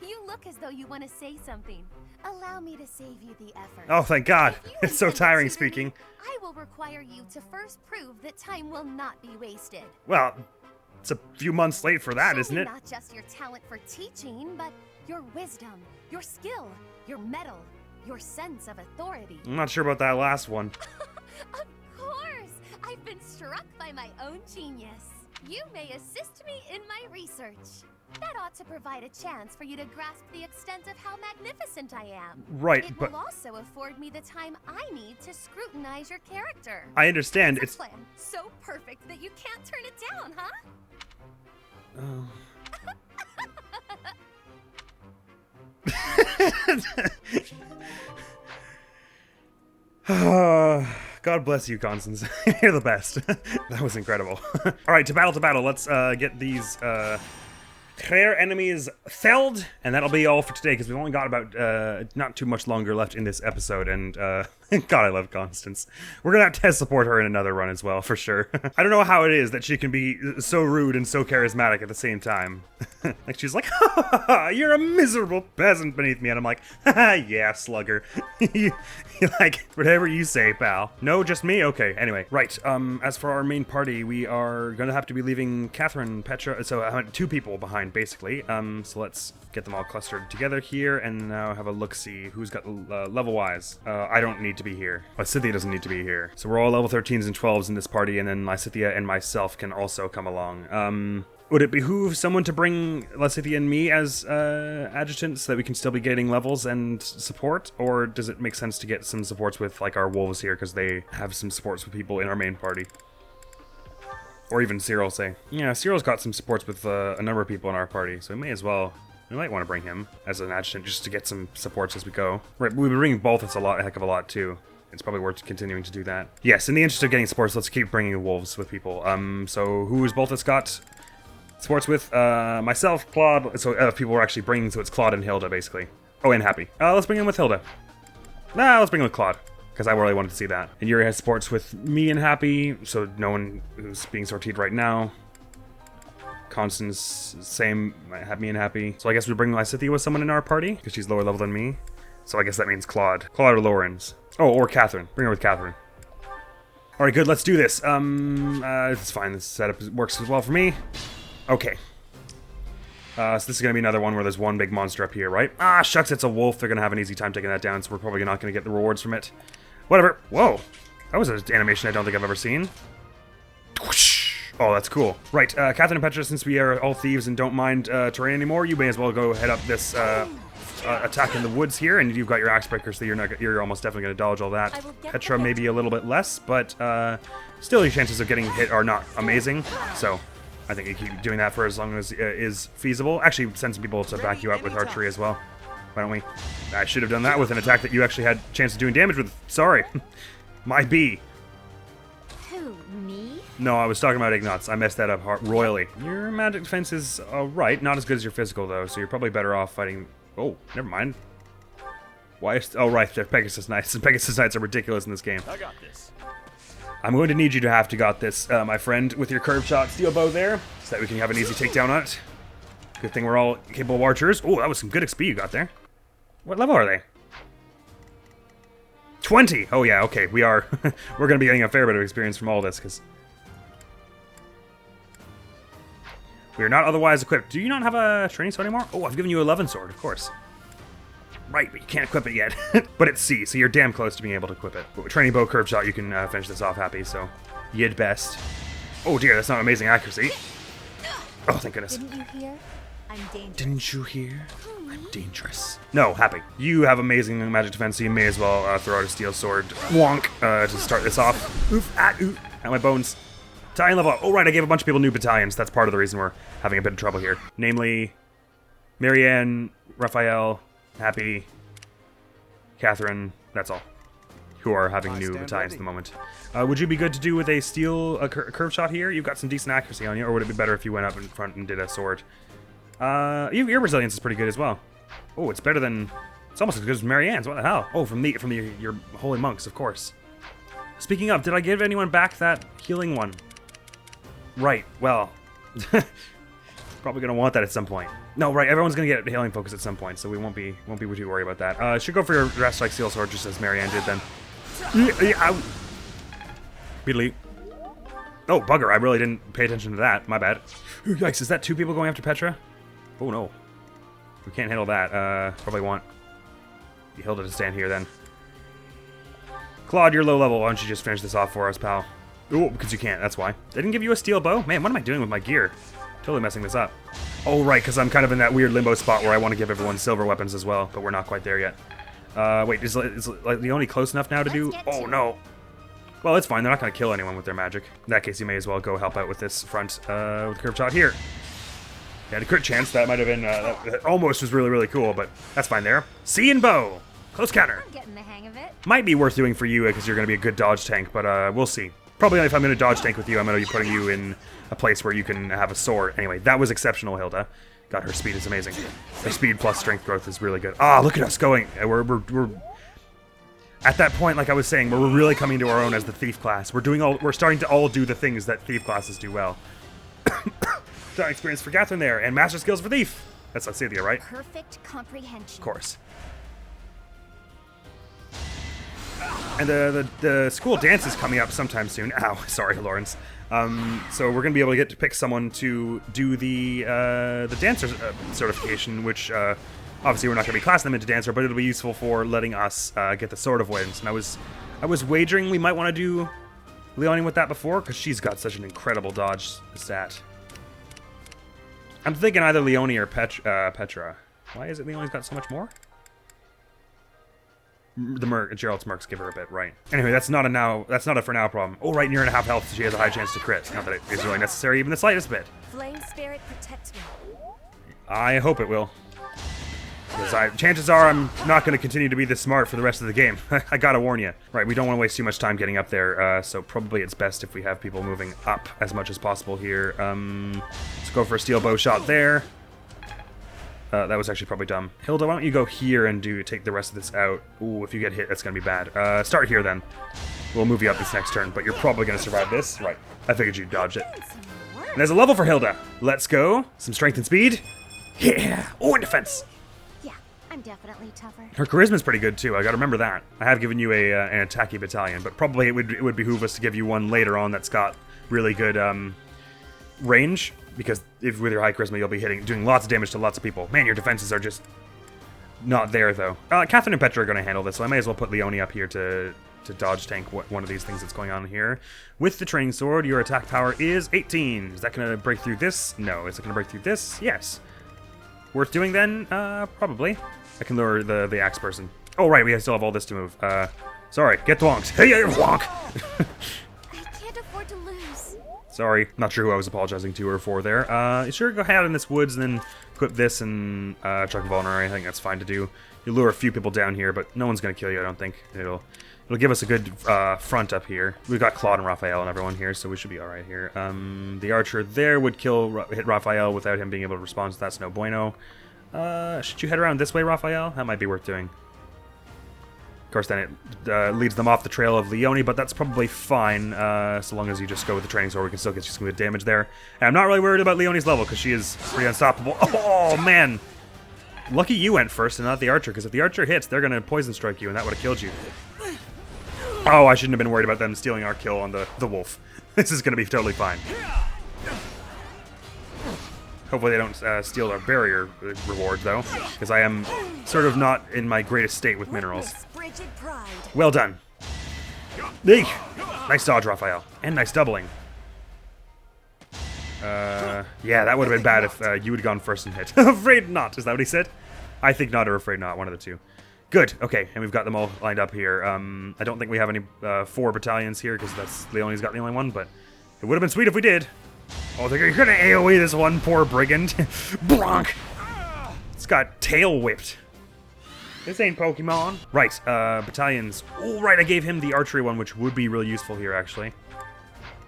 Speaker 2: You look as though you want to say something. Allow me to save you the effort.
Speaker 1: Oh, thank God.
Speaker 2: If you
Speaker 1: It's so
Speaker 2: intend to
Speaker 1: tiring
Speaker 2: tutor me,
Speaker 1: speaking.
Speaker 2: I will require you to first prove that time will not be wasted.
Speaker 1: Well, it's a few months late for that,
Speaker 2: Show
Speaker 1: isn't
Speaker 2: me
Speaker 1: it?
Speaker 2: Not just your talent for teaching, but your wisdom, your skill, your mettle, your sense of authority.
Speaker 1: I'm not sure about that last one.
Speaker 2: Of course! I've been struck by my own genius. You may assist me in my research. That ought to provide a chance for you to grasp the extent of how magnificent I am.
Speaker 1: Right,
Speaker 2: It
Speaker 1: but
Speaker 2: will also afford me the time I need to scrutinize your character.
Speaker 1: I understand
Speaker 2: It's
Speaker 1: it's...
Speaker 2: a plan so perfect that you can't turn it down, huh? God bless you, Constance. You're the best. That was incredible. All right, to battle. Let's get these
Speaker 1: Rare enemies felled, and that'll be all for today because we've only got about not too much longer left in this episode, and God, I love Constance. We're gonna have to support her in another run as well, for sure. I don't know how it is that she can be so rude and so charismatic at the same time. Like she's like, ha ha ha, you're a miserable peasant beneath me, and I'm like, haha, yeah, slugger. you like, whatever you say, pal. No, just me? Okay, anyway. Right, as for our main party, we are gonna have to be leaving Catherine, Petra, so 2 people behind, basically. So let's get them all clustered together here, and now have a look-see. Who's got level-wise? I don't need to be here. Lysithea doesn't need to be here. So we're all level 13s and 12s in this party, and then Lysithea and myself can also come along. Would it behoove someone to bring Lysithea and me as adjutants so that we can still be getting levels and support? Or does it make sense to get some supports with, like, our wolves here, because they have some supports with people in our main party? Or even Cyril, say. Yeah, Cyril's got some supports with a number of people in our party, so we may as well... We might want to bring him as an adjutant just to get some supports as we go. Right, we've been bringing Balthus a heck of a lot, too. It's probably worth continuing to do that. Yes, in the interest of getting supports, let's keep bringing wolves with people. So who's Balthus got supports with? Myself, Claude. So people we're actually bringing, so it's Claude and Hilda, basically. Oh, and Happy. Let's bring him with Hilda. Nah, let's bring him with Claude, because I really wanted to see that. And Yuri has supports with me and Happy, so no one who's being sortied right now. Constance, same, me and Happy. So I guess we bring Lysithea with someone in our party, because she's lower level than me. So I guess that means Claude. Claude or Lawrence. Oh, or Catherine. Bring her with Catherine. Alright, good, let's do this. It's fine, this setup works as well for me. Okay. So this is gonna be another one where there's one big monster up here, right? Ah, shucks, it's a wolf. They're gonna have an easy time taking that down, so we're probably not gonna get the rewards from it. Whatever. Whoa. That was an animation I don't think I've ever seen. Oh, that's cool. Right, Catherine and Petra, since we are all thieves and don't mind terrain anymore, you may as well go head up this attack in the woods here, and you've got your axe breaker, so you're almost definitely going to dodge all that. Petra maybe a little bit less, but still your chances of getting hit are not amazing, so I think you keep doing that for as long as is feasible. Actually, send some people to back you up with archery as well. Why don't we? I should have done that with an attack that you actually had a chance of doing damage with. Sorry. My B.
Speaker 2: Who, me?
Speaker 1: No, I was talking about Ignatz. I messed that up royally. Your magic defense is alright. Not as good as your physical, though, so you're probably better off fighting... Oh, never mind. Why is... Oh, right, they're Pegasus Knights. And Pegasus Knights are ridiculous in this game.
Speaker 7: I got this.
Speaker 1: I'm going to need you to have to got this, my friend, with your curved shot steel bow there, so that we can have an easy takedown on it. Good thing we're all capable of archers. Oh, that was some good XP you got there. What level are they? 20! Oh yeah, okay, we are... we're going to be getting a fair bit of experience from all this, because... We are not otherwise equipped. Do you not have a training sword anymore? Oh, I've given you a 11 sword, of course. Right, but you can't equip it yet. But it's C, so you're damn close to being able to equip it. But with training bow curved shot, you can finish this off happy, so... You'd best. Oh dear, that's not amazing accuracy. Oh, thank goodness.
Speaker 2: Didn't you hear? I'm dangerous.
Speaker 1: Didn't you hear? I'm dangerous. No, happy. You have amazing magic defense, so you may as well throw out a steel sword. Wonk, to start this off. Oof, oof. At my bones. Battalion level up. Oh, right, I gave a bunch of people new battalions. That's part of the reason we're having a bit of trouble here. Namely, Marianne, Raphael, Happy, Catherine, that's all, who are having new battalions at the moment. Would you be good to do with a steel curve shot here? You've got some decent accuracy on you, or would it be better if you went up in front and did a sword? Your resilience is pretty good as well. Oh, it's better than... It's almost as good as Marianne's. What the hell? Oh, from your holy monks, of course. Speaking of, did I give anyone back that healing one? Right, well, probably gonna want that at some point. No, right, everyone's gonna get healing focus at some point, so we won't be too worried about that. Should go for your rest like steel sword, just as Marianne did then. Beedly. Oh, bugger, I really didn't pay attention to that. My bad. Yikes, is that 2 people going after Petra? Oh no. We can't handle that. Probably want Hilda to stand here then. Claude, you're low level. Why don't you just finish this off for us, pal? Oh, because you can't, that's why. They didn't give you a steel bow? Man, what am I doing with my gear? Totally messing this up. Oh, right, because I'm kind of in that weird limbo spot where I want to give everyone silver weapons as well, but we're not quite there yet. Wait, is Leone close enough now to do... Oh, no. Well, it's fine. They're not going to kill anyone with their magic. In that case, you may as well go help out with this front with curved shot here. Yeah, the crit chance, that might have been... that almost was really, really cool, but that's fine there. C and bow. Close counter.
Speaker 2: I'm getting the hang of it.
Speaker 1: Might be worth doing for you because you're going to be a good dodge tank, but we'll see. Probably if I'm going to dodge tank with you, I'm going to be putting you in a place where you can have a sword. Anyway, that was exceptional, Hilda. God, her speed is amazing. Her speed plus strength growth is really good. Ah, look at us going. We're at that point, like I was saying, where we're really coming to our own as the thief class. We're starting to all do the things that thief classes do well. Experience for Catherine there, and master skills for thief. That's Cynthia, right?
Speaker 2: Perfect comprehension.
Speaker 1: Of course. And the school dance is coming up sometime soon. Ow, sorry, Lawrence. So we're gonna be able to get to pick someone to do the dancer certification, which obviously we're not gonna be classing them into dancer, but it'll be useful for letting us get the sword avoidance. And I was wagering we might want to do Leonie with that before, because she's got such an incredible dodge stat. I'm thinking either Leonie or Petra. Why is it Leonie's got so much more? Gerald's mercs give her a bit, right. Anyway, that's not a for now problem. Oh, right, near and a half health, so she has a high chance to crit. Not that it is really necessary, even the slightest bit.
Speaker 2: Flame spirit protect me.
Speaker 1: I hope it will. Because chances are I'm not going to continue to be this smart for the rest of the game. I gotta warn you. Right, we don't want to waste too much time getting up there, so probably it's best if we have people moving up as much as possible here. Let's go for a steel bow shot there. That was actually probably dumb. Hilda, why don't you go here and take the rest of this out? Ooh, if you get hit, that's going to be bad. Start here then. We'll move you up this next turn, but you're probably going to survive this. Right, I figured you'd dodge it. And there's a level for Hilda. Let's go. Some strength and speed. Yeah. Oh, and defense.
Speaker 2: Yeah, I'm definitely tougher.
Speaker 1: Her charisma's pretty good too. I gotta remember that. I have given you an attacky battalion, but probably it would behoove us to give you one later on that's got really good range, because if with your high charisma you'll be doing lots of damage to lots of people. Man, your defenses are just not there though. Catherine and Petra are gonna handle this, so I may as well put Leonie up here to dodge tank one of these things that's going on here. With the training sword, your attack power is 18. Is that gonna break through this? No. Is it gonna break through this? Yes. Worth doing then? Probably. I can lure the axe person. Oh, right, we still have all this to move. Sorry, get thwonked. Hey, wonk!
Speaker 2: I can't afford to lose.
Speaker 1: Sorry, not sure who I was apologizing to or for there. Sure, go ahead in this woods and then equip this and chuck vulnerary. I think that's fine to do. You lure a few people down here, but no one's gonna kill you, I don't think. It'll give us a good front up here. We've got Claude and Raphael and everyone here, so we should be alright here. The archer there would hit Raphael without him being able to respond, so that's no bueno. Should you head around this way, Raphael? That might be worth doing. Of course, then it leads them off the trail of Leonie, but that's probably fine, so long as you just go with the training sword. We can still get you some good damage there. And I'm not really worried about Leonie's level, because she is pretty unstoppable. Oh, man! Lucky you went first and not the archer, because if the archer hits, they're going to poison strike you, and that would have killed you. Oh, I shouldn't have been worried about them stealing our kill on the wolf. This is going to be totally fine. Hopefully they don't steal our barrier reward, though, because I am sort of not in my greatest state with minerals. Well done. Eek. Nice dodge, Raphael. And nice doubling. Yeah, that would have been bad if you had gone first and hit. Afraid not. Is that what he said? I think not or afraid not. One of the two. Good. Okay, and we've got them all lined up here. I don't think we have any 4 battalions here, because Leonie's got the only one, but it would have been sweet if we did. Oh, you're gonna AoE this one poor brigand. Bronk! It's got tail whipped. This ain't Pokemon. Right, battalions. Oh, right, I gave him the archery one, which would be really useful here, actually.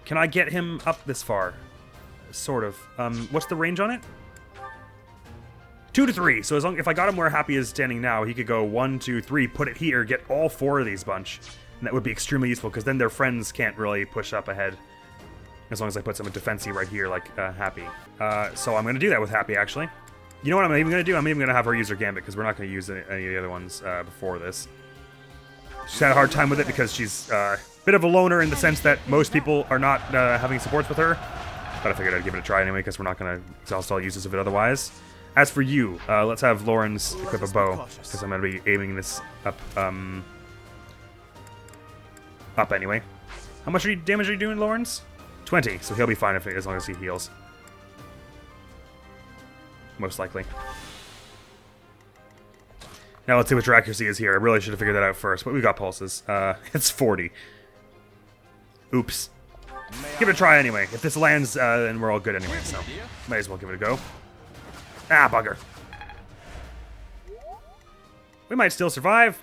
Speaker 1: Can I get him up this far? Sort of. What's the range on it? 2 to 3. So if I got him where Happy is standing now, he could go 1, 2, 3, put it here, get all 4 of these bunch. And that would be extremely useful, because then their friends can't really push up ahead. As long as I put some defensy right here, like Happy. So I'm going to do that with Happy, actually. You know what I'm even going to do? I'm even going to have her use her Gambit, because we're not going to use any of the other ones before this. She's had a hard time with it, because she's a bit of a loner in the sense that most people are not having supports with her. But I figured I'd give it a try anyway, because we're not going to exhaust all uses of it otherwise. As for you, let's have Lawrence equip a bow, because I'm going to be aiming this up, up anyway. How much damage are you doing, Lawrence? 20, so he'll be fine as long as he heals. Most likely. Now let's see what your accuracy is here. I really should have figured that out first, but we've got pulses. It's 40. Oops. Give it a try anyway. If this lands, then we're all good anyway, so might as well give it a go. Ah, bugger. We might still survive.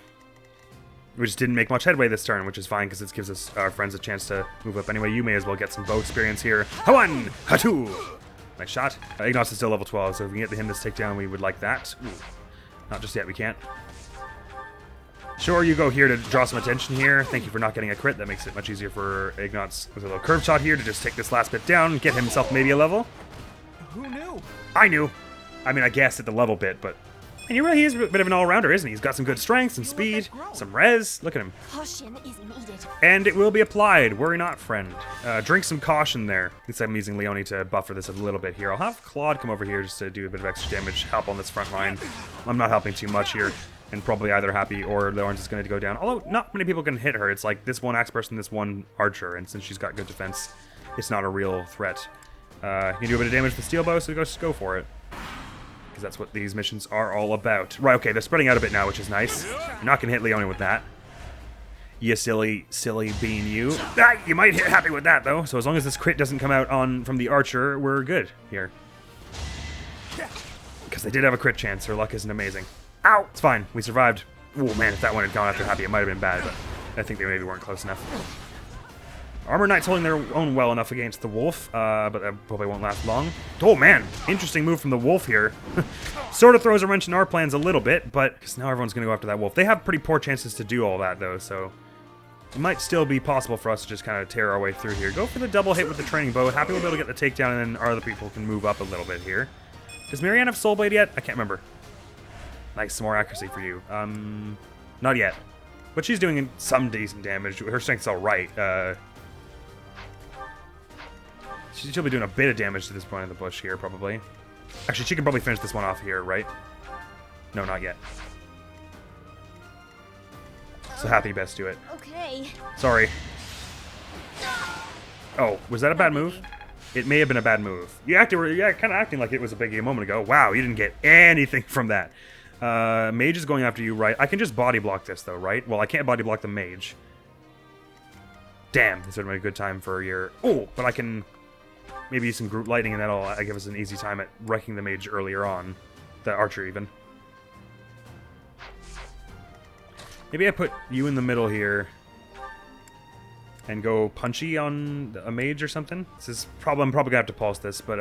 Speaker 1: We just didn't make much headway this turn, which is fine, because it gives us our friends a chance to move up anyway. You may as well get some bow experience here. Ha-1! Ha-2! Nice shot. Ignatz is still level 12, so if we can get him this takedown, we would like that. Ooh. Not just yet, we can't. Sure, you go here to draw some attention here. Thank you for not getting a crit. That makes it much easier for Ignatz with a little curve shot here to just take this last bit down, get himself maybe a level.
Speaker 4: Who knew?
Speaker 1: I knew. I mean, I guessed at the level bit, but... And he is a bit of an all-rounder, isn't he? He's got some good strength, some speed, some res. Look at him.
Speaker 2: Caution is needed.
Speaker 1: And it will be applied. Worry not, friend. Drink some caution there. At least I'm using Leone to buffer this a little bit here. I'll have Claude come over here just to do a bit of extra damage, help on this front line. I'm not helping too much here, and probably either Happy or Lawrence is going to go down. Although, not many people can hit her. It's like this one axe person, this one archer, and since she's got good defense, it's not a real threat. You can do a bit of damage with the steel bow, so just go for it. Because that's what these missions are all about. Right, okay, they're spreading out a bit now, which is nice. You're not going to hit Leone with that. You silly bean, you. Ah, you might hit Happy with that, though. So as long as this crit doesn't come out from the archer, we're good here. Because they did have a crit chance. Her luck isn't amazing. Ow! It's fine. We survived. Oh, man, if that one had gone after Happy, it might have been bad, but I think they maybe weren't close enough. Armor Knight's holding their own well enough against the wolf, but that probably won't last long. Oh, man. Interesting move from the wolf here. Sort of throws a wrench in our plans a little bit, but because now everyone's going to go after that wolf. They have pretty poor chances to do all that, though, so it might still be possible for us to just kind of tear our way through here. Go for the double hit with the training bow. Happy we'll be able to get the takedown, and then our other people can move up a little bit here. Does Marianne have Soul Blade yet? I can't remember. Nice, some more accuracy for you. Not yet. But she's doing some decent damage. Her strength's all right. She'll be doing a bit of damage to this point in the bush here, probably. Actually, she can probably finish this one off here, right? No, not yet. So Happy best do it.
Speaker 2: Okay.
Speaker 1: Sorry. Oh, was that a bad move? It may have been a bad move. Yeah, kind of acting like it was a biggie a moment ago. Wow, you didn't get anything from that. Mage is going after you, right? I can just body block this, though, right? Well, I can't body block the mage. Damn, this would have been a good time for your... Oh, but I can... Maybe use some group lightning, and that'll give us an easy time at wrecking the mage earlier on. The archer, even. Maybe I put you in the middle here. And go punchy on a mage or something. This is I'm probably going to have to pulse this, but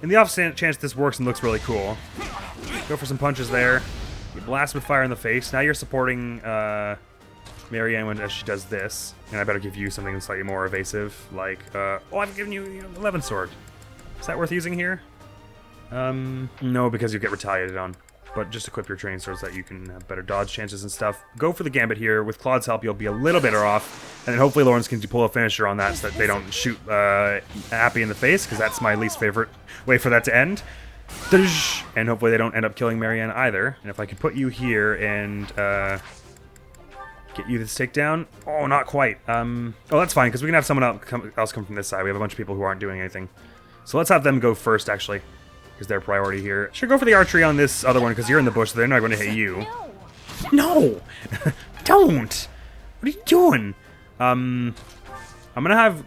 Speaker 1: in the off chance this works and looks really cool. Go for some punches there. You blast with fire in the face. Now you're supporting Marianne as she does this, and I better give you something slightly more evasive, like, oh, I've given you the 11 sword. Is that worth using here? No, because you get retaliated on. But just equip your training swords so that you can have better dodge chances and stuff. Go for the gambit here. With Claude's help, you'll be a little better off, and then hopefully Lawrence can pull a finisher on that so that they don't shoot Happy in the face, because that's my least favorite way for that to end. And hopefully they don't end up killing Marianne either. And if I could put you here and get you this takedown. Oh, not quite. Oh, that's fine, because we can have someone else come from this side. We have a bunch of people who aren't doing anything. So let's have them go first, actually, because they're priority here. Sure, go for the archery on this other one, because you're in the bush, so they're not going to hit you. No! Don't! What are you doing? I'm going to have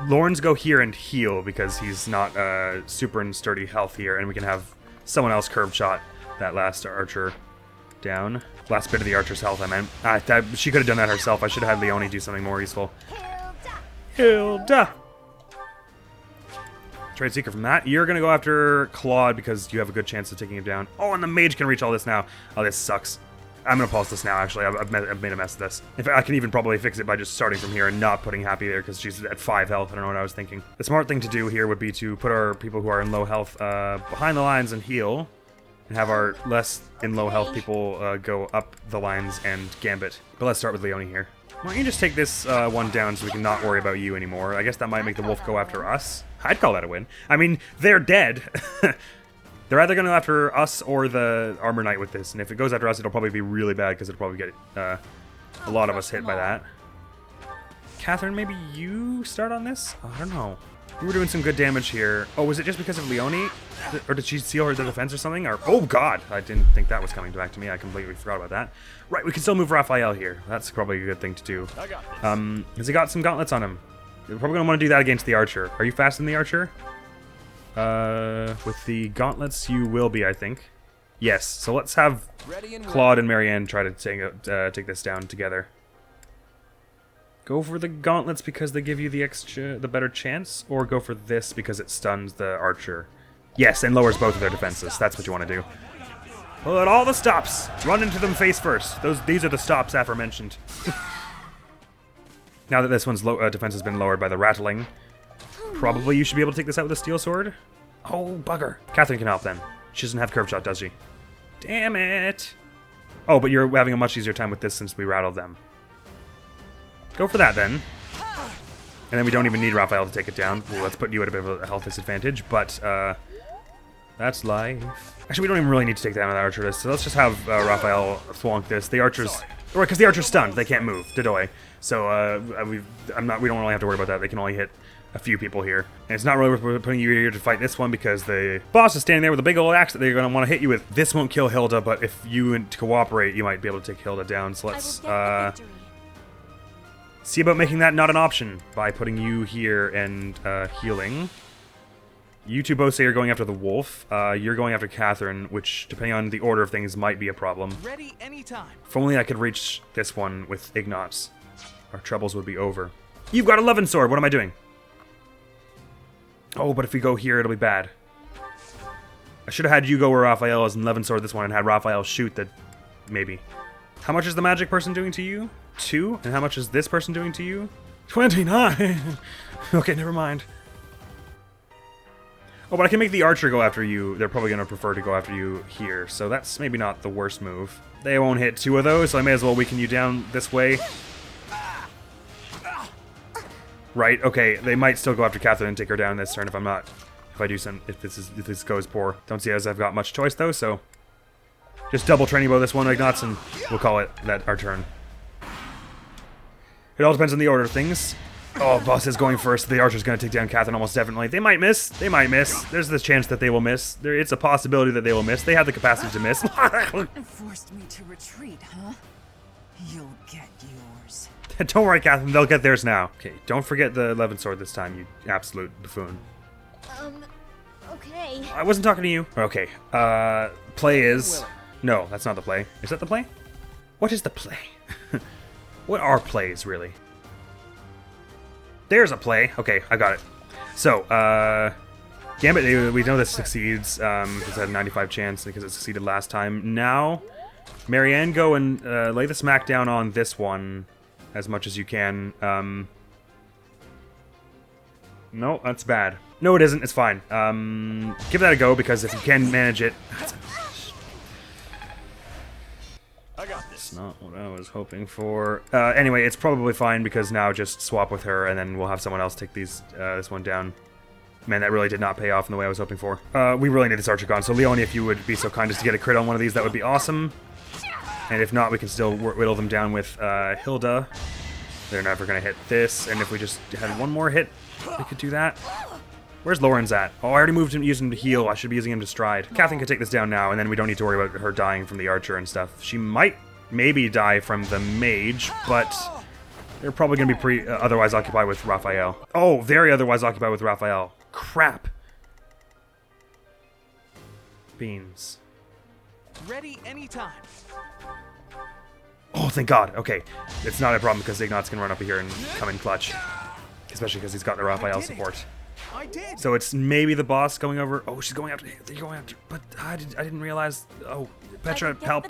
Speaker 1: Lawrence go here and heal, because he's not super in sturdy health here, and we can have someone else curve shot that last archer down. Last bit of the archer's health, I meant. She could have done that herself. I should have had Leone do something more useful. Hilda! Trade secret from that. You're going to go after Claude because you have a good chance of taking him down. Oh, and the mage can reach all this now. Oh, this sucks. I'm going to pause this now, actually. I've made a mess of this. In fact, I can even probably fix it by just starting from here and not putting Happy there because she's at 5 health. I don't know what I was thinking. The smart thing to do here would be to put our people who are in low health behind the lines and heal. And have our less in low health people go up the lines and gambit. But let's start with Leone here. Why don't you just take this one down so we can not worry about you anymore? I guess that might make the wolf go after us. I'd call that a win. I mean, they're dead. They're either going to go after us or the armor knight with this. And if it goes after us, it'll probably be really bad because it'll probably get a lot of us hit by that. Catherine, maybe you start on this? Oh, I don't know. We were doing some good damage here. Oh, was it just because of Leone? Or did she seal her defense or something? Or, oh, God. I didn't think that was coming back to me. I completely forgot about that. Right, we can still move Raphael here. That's probably a good thing to do. Has he got some gauntlets on him? We're probably going to want to do that against the archer. Are you fast in the archer? With the gauntlets, you will be, I think. Yes. So let's have Claude and Marianne try to take this down together. Go for the gauntlets because they give you the better chance, or go for this because it stuns the archer. Yes, and lowers both of their defenses. That's what you want to do. Pull out all the stops. Run into them face first. These are the stops aforementioned. Now that this one's defense has been lowered by the rattling, probably you should be able to take this out with a steel sword. Oh, bugger. Catherine can help then. She doesn't have curve shot, does she? Damn it. Oh, but you're having a much easier time with this since we rattled them. Go for that then. And then we don't even need Raphael to take it down. Well, let's put you at a bit of a health disadvantage, but that's life. Actually, we don't even really need to take down the archer, so let's just have Raphael thwonk this. The archers, because the archer's stunned, they can't move. Didoy. So we don't really have to worry about that. They can only hit a few people here. And it's not really worth putting you here to fight this one because the boss is standing there with a big old axe that they're going to want to hit you with. This won't kill Hilda, but if you cooperate, you might be able to take Hilda down. So let's see about making that not an option by putting you here and healing. You two both say you're going after the wolf. You're going after Catherine, which, depending on the order of things, might be a problem.
Speaker 4: Ready anytime.
Speaker 1: If only I could reach this one with Ignatz, our troubles would be over. You've got 11 sword. What am I doing? Oh, but if we go here, it'll be bad. I should have had you go where Raphael is and 11 sword this one and had Raphael shoot the... maybe. How much is the magic person doing to you? 2? And how much is this person doing to you? 29! Okay, never mind. Oh, but I can make the archer go after you. They're probably going to prefer to go after you here, so that's maybe not the worst move. They won't hit 2 of those, so I may as well weaken you down this way. Right, okay, they might still go after Catherine and take her down this turn if this goes poor. Don't see as I've got much choice though, so just double training bow this one, Ignatz, and we'll call it that our turn. It all depends on the order of things. Oh, boss is going first. The archer's going to take down Catherine almost definitely. They might miss. They might miss. There's this chance that they will miss. It's a possibility that they will miss. They have the capacity to miss.
Speaker 6: Forced me to retreat, huh? You'll get yours.
Speaker 1: Don't worry, Catherine. They'll get theirs now. Okay, don't forget the 11 sword this time, you absolute buffoon.
Speaker 2: Okay.
Speaker 1: I wasn't talking to you. Okay, play is... No, that's not the play. Is that the play? What is the play? What are plays, really? There's a play. Okay, I got it. So, Gambit, we know this succeeds. It's had a 95 chance because it succeeded last time. Now, Marianne, go and lay the smack down on this one as much as you can. No, that's bad. No, it isn't. It's fine. Give that a go because if you can manage it...
Speaker 4: I got this.
Speaker 1: It's not what I was hoping for. Anyway, it's probably fine because now just swap with her and then we'll have someone else take this one down. Man, that really did not pay off in the way I was hoping for. We really need this archer gone, so Leonie, if you would be so kind as to get a crit on one of these, that would be awesome. And if not, we can still whittle them down with Hilda. They're never going to hit this, and if we just had one more hit, we could do that. Where's Lauren's at? Oh, I already moved him, used him to heal. I should be using him to stride. Catherine could take this down now, and then we don't need to worry about her dying from the archer and stuff. She might maybe die from the mage, but they're probably going to be otherwise occupied with Raphael. Oh, very otherwise occupied with Raphael. Crap. Beans.
Speaker 4: Ready anytime.
Speaker 1: Oh, thank God. Okay. It's not a problem because Ignatz can run up here and come in clutch. Especially because he's got the Raphael support.
Speaker 4: I did.
Speaker 1: So it's maybe the boss going over. Oh, she's going after. They're going after. But I didn't realize. Oh, Petra, help.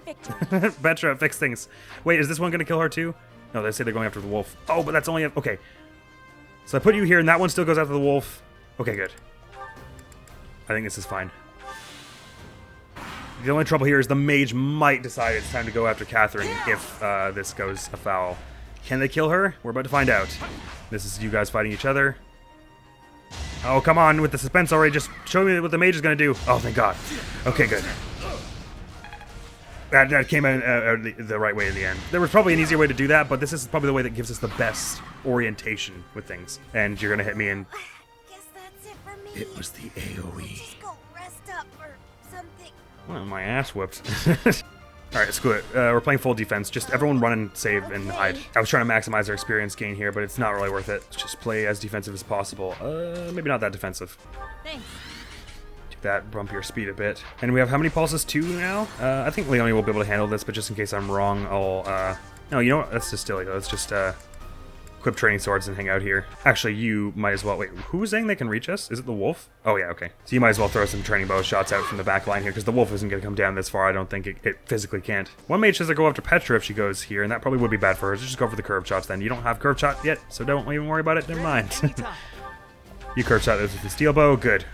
Speaker 1: Petra, fix things. Wait, is this one going to kill her too? No, they say they're going after the wolf. Oh, but that's only... Okay. So I put you here and that one still goes after the wolf. Okay, good. I think this is fine. The only trouble here is the mage might decide it's time to go after Catherine if this goes afoul. Can they kill her? We're about to find out. This is you guys fighting each other. Oh, come on, with the suspense already, just show me what the mage is going to do. Oh, thank God. Okay, good. That came out the right way in the end. There was probably an easier way to do that, but this is probably the way that gives us the best orientation with things. And you're going to hit me in...
Speaker 2: Guess that's it for me.
Speaker 3: It was the AoE.
Speaker 2: Just go rest up or something.
Speaker 1: Well, my ass whooped. Alright, screw it. We're playing full defense. Just everyone run and save and hide. I was trying to maximize our experience gain here, but it's not really worth it. Let's just play as defensive as possible. Maybe not that defensive.
Speaker 2: Thanks.
Speaker 1: Do that, bump your speed a bit. And we have how many pulses? 2 now? I think Leonie will be able to handle this, but just in case I'm wrong, I'll... No, you know what? Let's just still... Let's just, equip training swords and hang out here. Actually, you might as well... Wait, who was saying they can reach us? Is it the wolf? Oh, yeah, okay. So you might as well throw some training bow shots out from the back line here, because the wolf isn't going to come down this far. I don't think it physically can't. One mage says to go after Petra if she goes here, and that probably would be bad for her. So just go for the curved shots then. You don't have curved shot yet, so don't even worry about it. Never mind. You curved shot this with the steel bow. Good.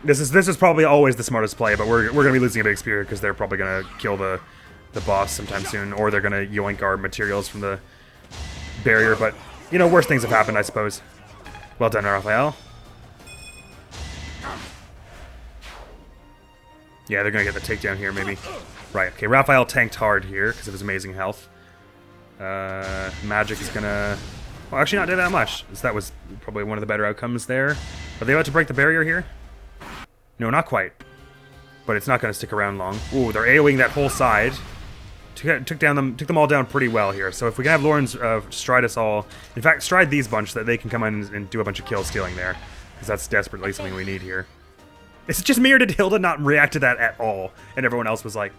Speaker 1: This is probably always the smartest play, but we're going to be losing a big spear because they're probably going to kill the boss sometime soon, or they're going to yoink our materials from the barrier, but, you know, worse things have happened, I suppose. Well done, Raphael. Yeah, they're going to get the takedown here, maybe. Right, okay, Raphael tanked hard here because of his amazing health. Magic is going to... Well, actually not do that much. So that was probably one of the better outcomes there. Are they about to break the barrier here? No, not quite. But it's not going to stick around long. Ooh, they're AoEing that whole side. Took them all down pretty well here. So if we can have Lawrence stride us all... In fact, stride these bunch so that they can come in and do a bunch of kill stealing there. Because that's desperately something we need here. Is it just me or did Hilda not react to that at all? And everyone else was like,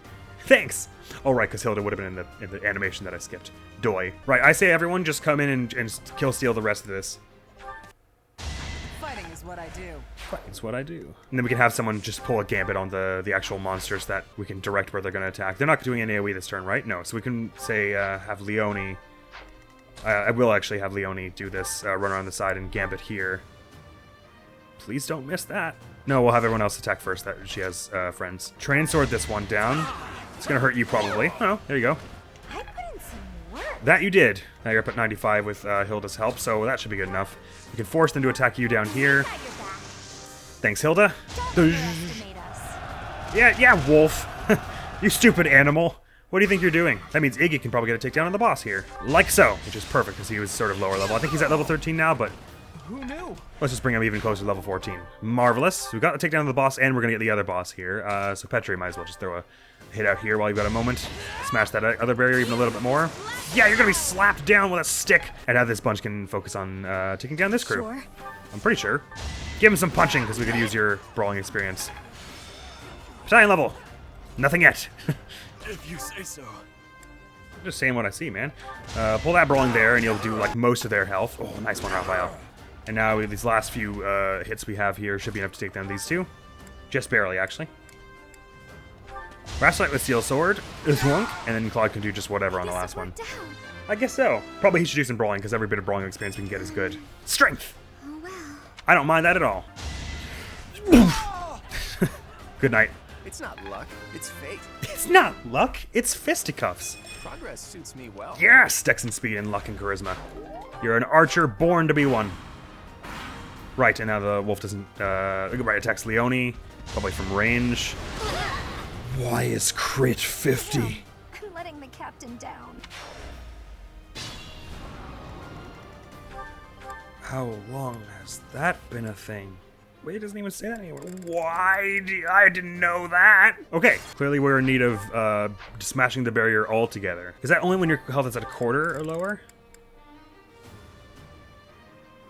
Speaker 1: thanks! Oh, right, because Hilda would have been in the animation that I skipped. Doy. Right, I say everyone just come in and kill steal the rest of this.
Speaker 6: Fighting is what I do.
Speaker 1: Fighting's what I do. And then we can have someone just pull a gambit on the actual monsters that we can direct where they're going to attack. They're not doing an AoE this turn, right? No, so we can say have Leone... I will actually have Leone do this, run around the side and gambit here. Please don't miss that. No, we'll have everyone else attack first. That she has friends. Train sword this one down. It's gonna hurt you probably. Oh, there you go.
Speaker 2: I put in some work.
Speaker 1: That you did. Now you're up at 95 with Hilda's help, so that should be good enough. You can force them to attack you down here.
Speaker 2: Got your back.
Speaker 1: Thanks, Hilda.
Speaker 2: Don't underestimate us.
Speaker 1: Yeah, wolf. You stupid animal. What do you think you're doing? That means Iggy can probably get a takedown on the boss here. Like so, which is perfect because he was sort of lower level. I think he's at level 13 now, but
Speaker 4: Who knew?
Speaker 1: let's just bring him even closer to level 14. Marvelous. So we got the takedown of the boss, and we're going to get the other boss here. So Petri might as well just throw a hit out here while you've got a moment. Smash that other barrier even a little bit more. Yeah, you're going to be slapped down with a stick. And now this bunch can focus on taking down this crew.
Speaker 2: Sure.
Speaker 1: I'm pretty sure. Give him some punching, because we could use your brawling experience. Battalion level. Nothing yet.
Speaker 4: If you say so.
Speaker 1: I'm just saying what I see, man. Pull that brawling there, and you'll do like most of their health. Oh, nice one, Raphael. And now these last few hits we have here should be enough to take down these two. Just barely, actually. Raslight with Steel Sword is one, and then Claude can do just whatever on the last one.
Speaker 2: Down.
Speaker 1: I guess so. Probably he should do some brawling, because every bit of brawling experience we can get is good. Strength!
Speaker 2: Oh well.
Speaker 1: I don't mind that at all. Good night.
Speaker 4: It's not luck, it's fate.
Speaker 1: It's not luck, it's fisticuffs.
Speaker 4: Progress suits me well.
Speaker 1: Yes, Dex and speed and luck and charisma. You're an archer born to be one. Right, and now the wolf doesn't, right, attacks Leone, probably from range.
Speaker 3: Why is crit 50?
Speaker 2: I'm letting the captain down.
Speaker 1: How long has that been a thing? Wait, it doesn't even say that anywhere. Why? I didn't know that. Okay, clearly we're in need of smashing the barrier altogether. Is that only when your health is at a quarter or lower?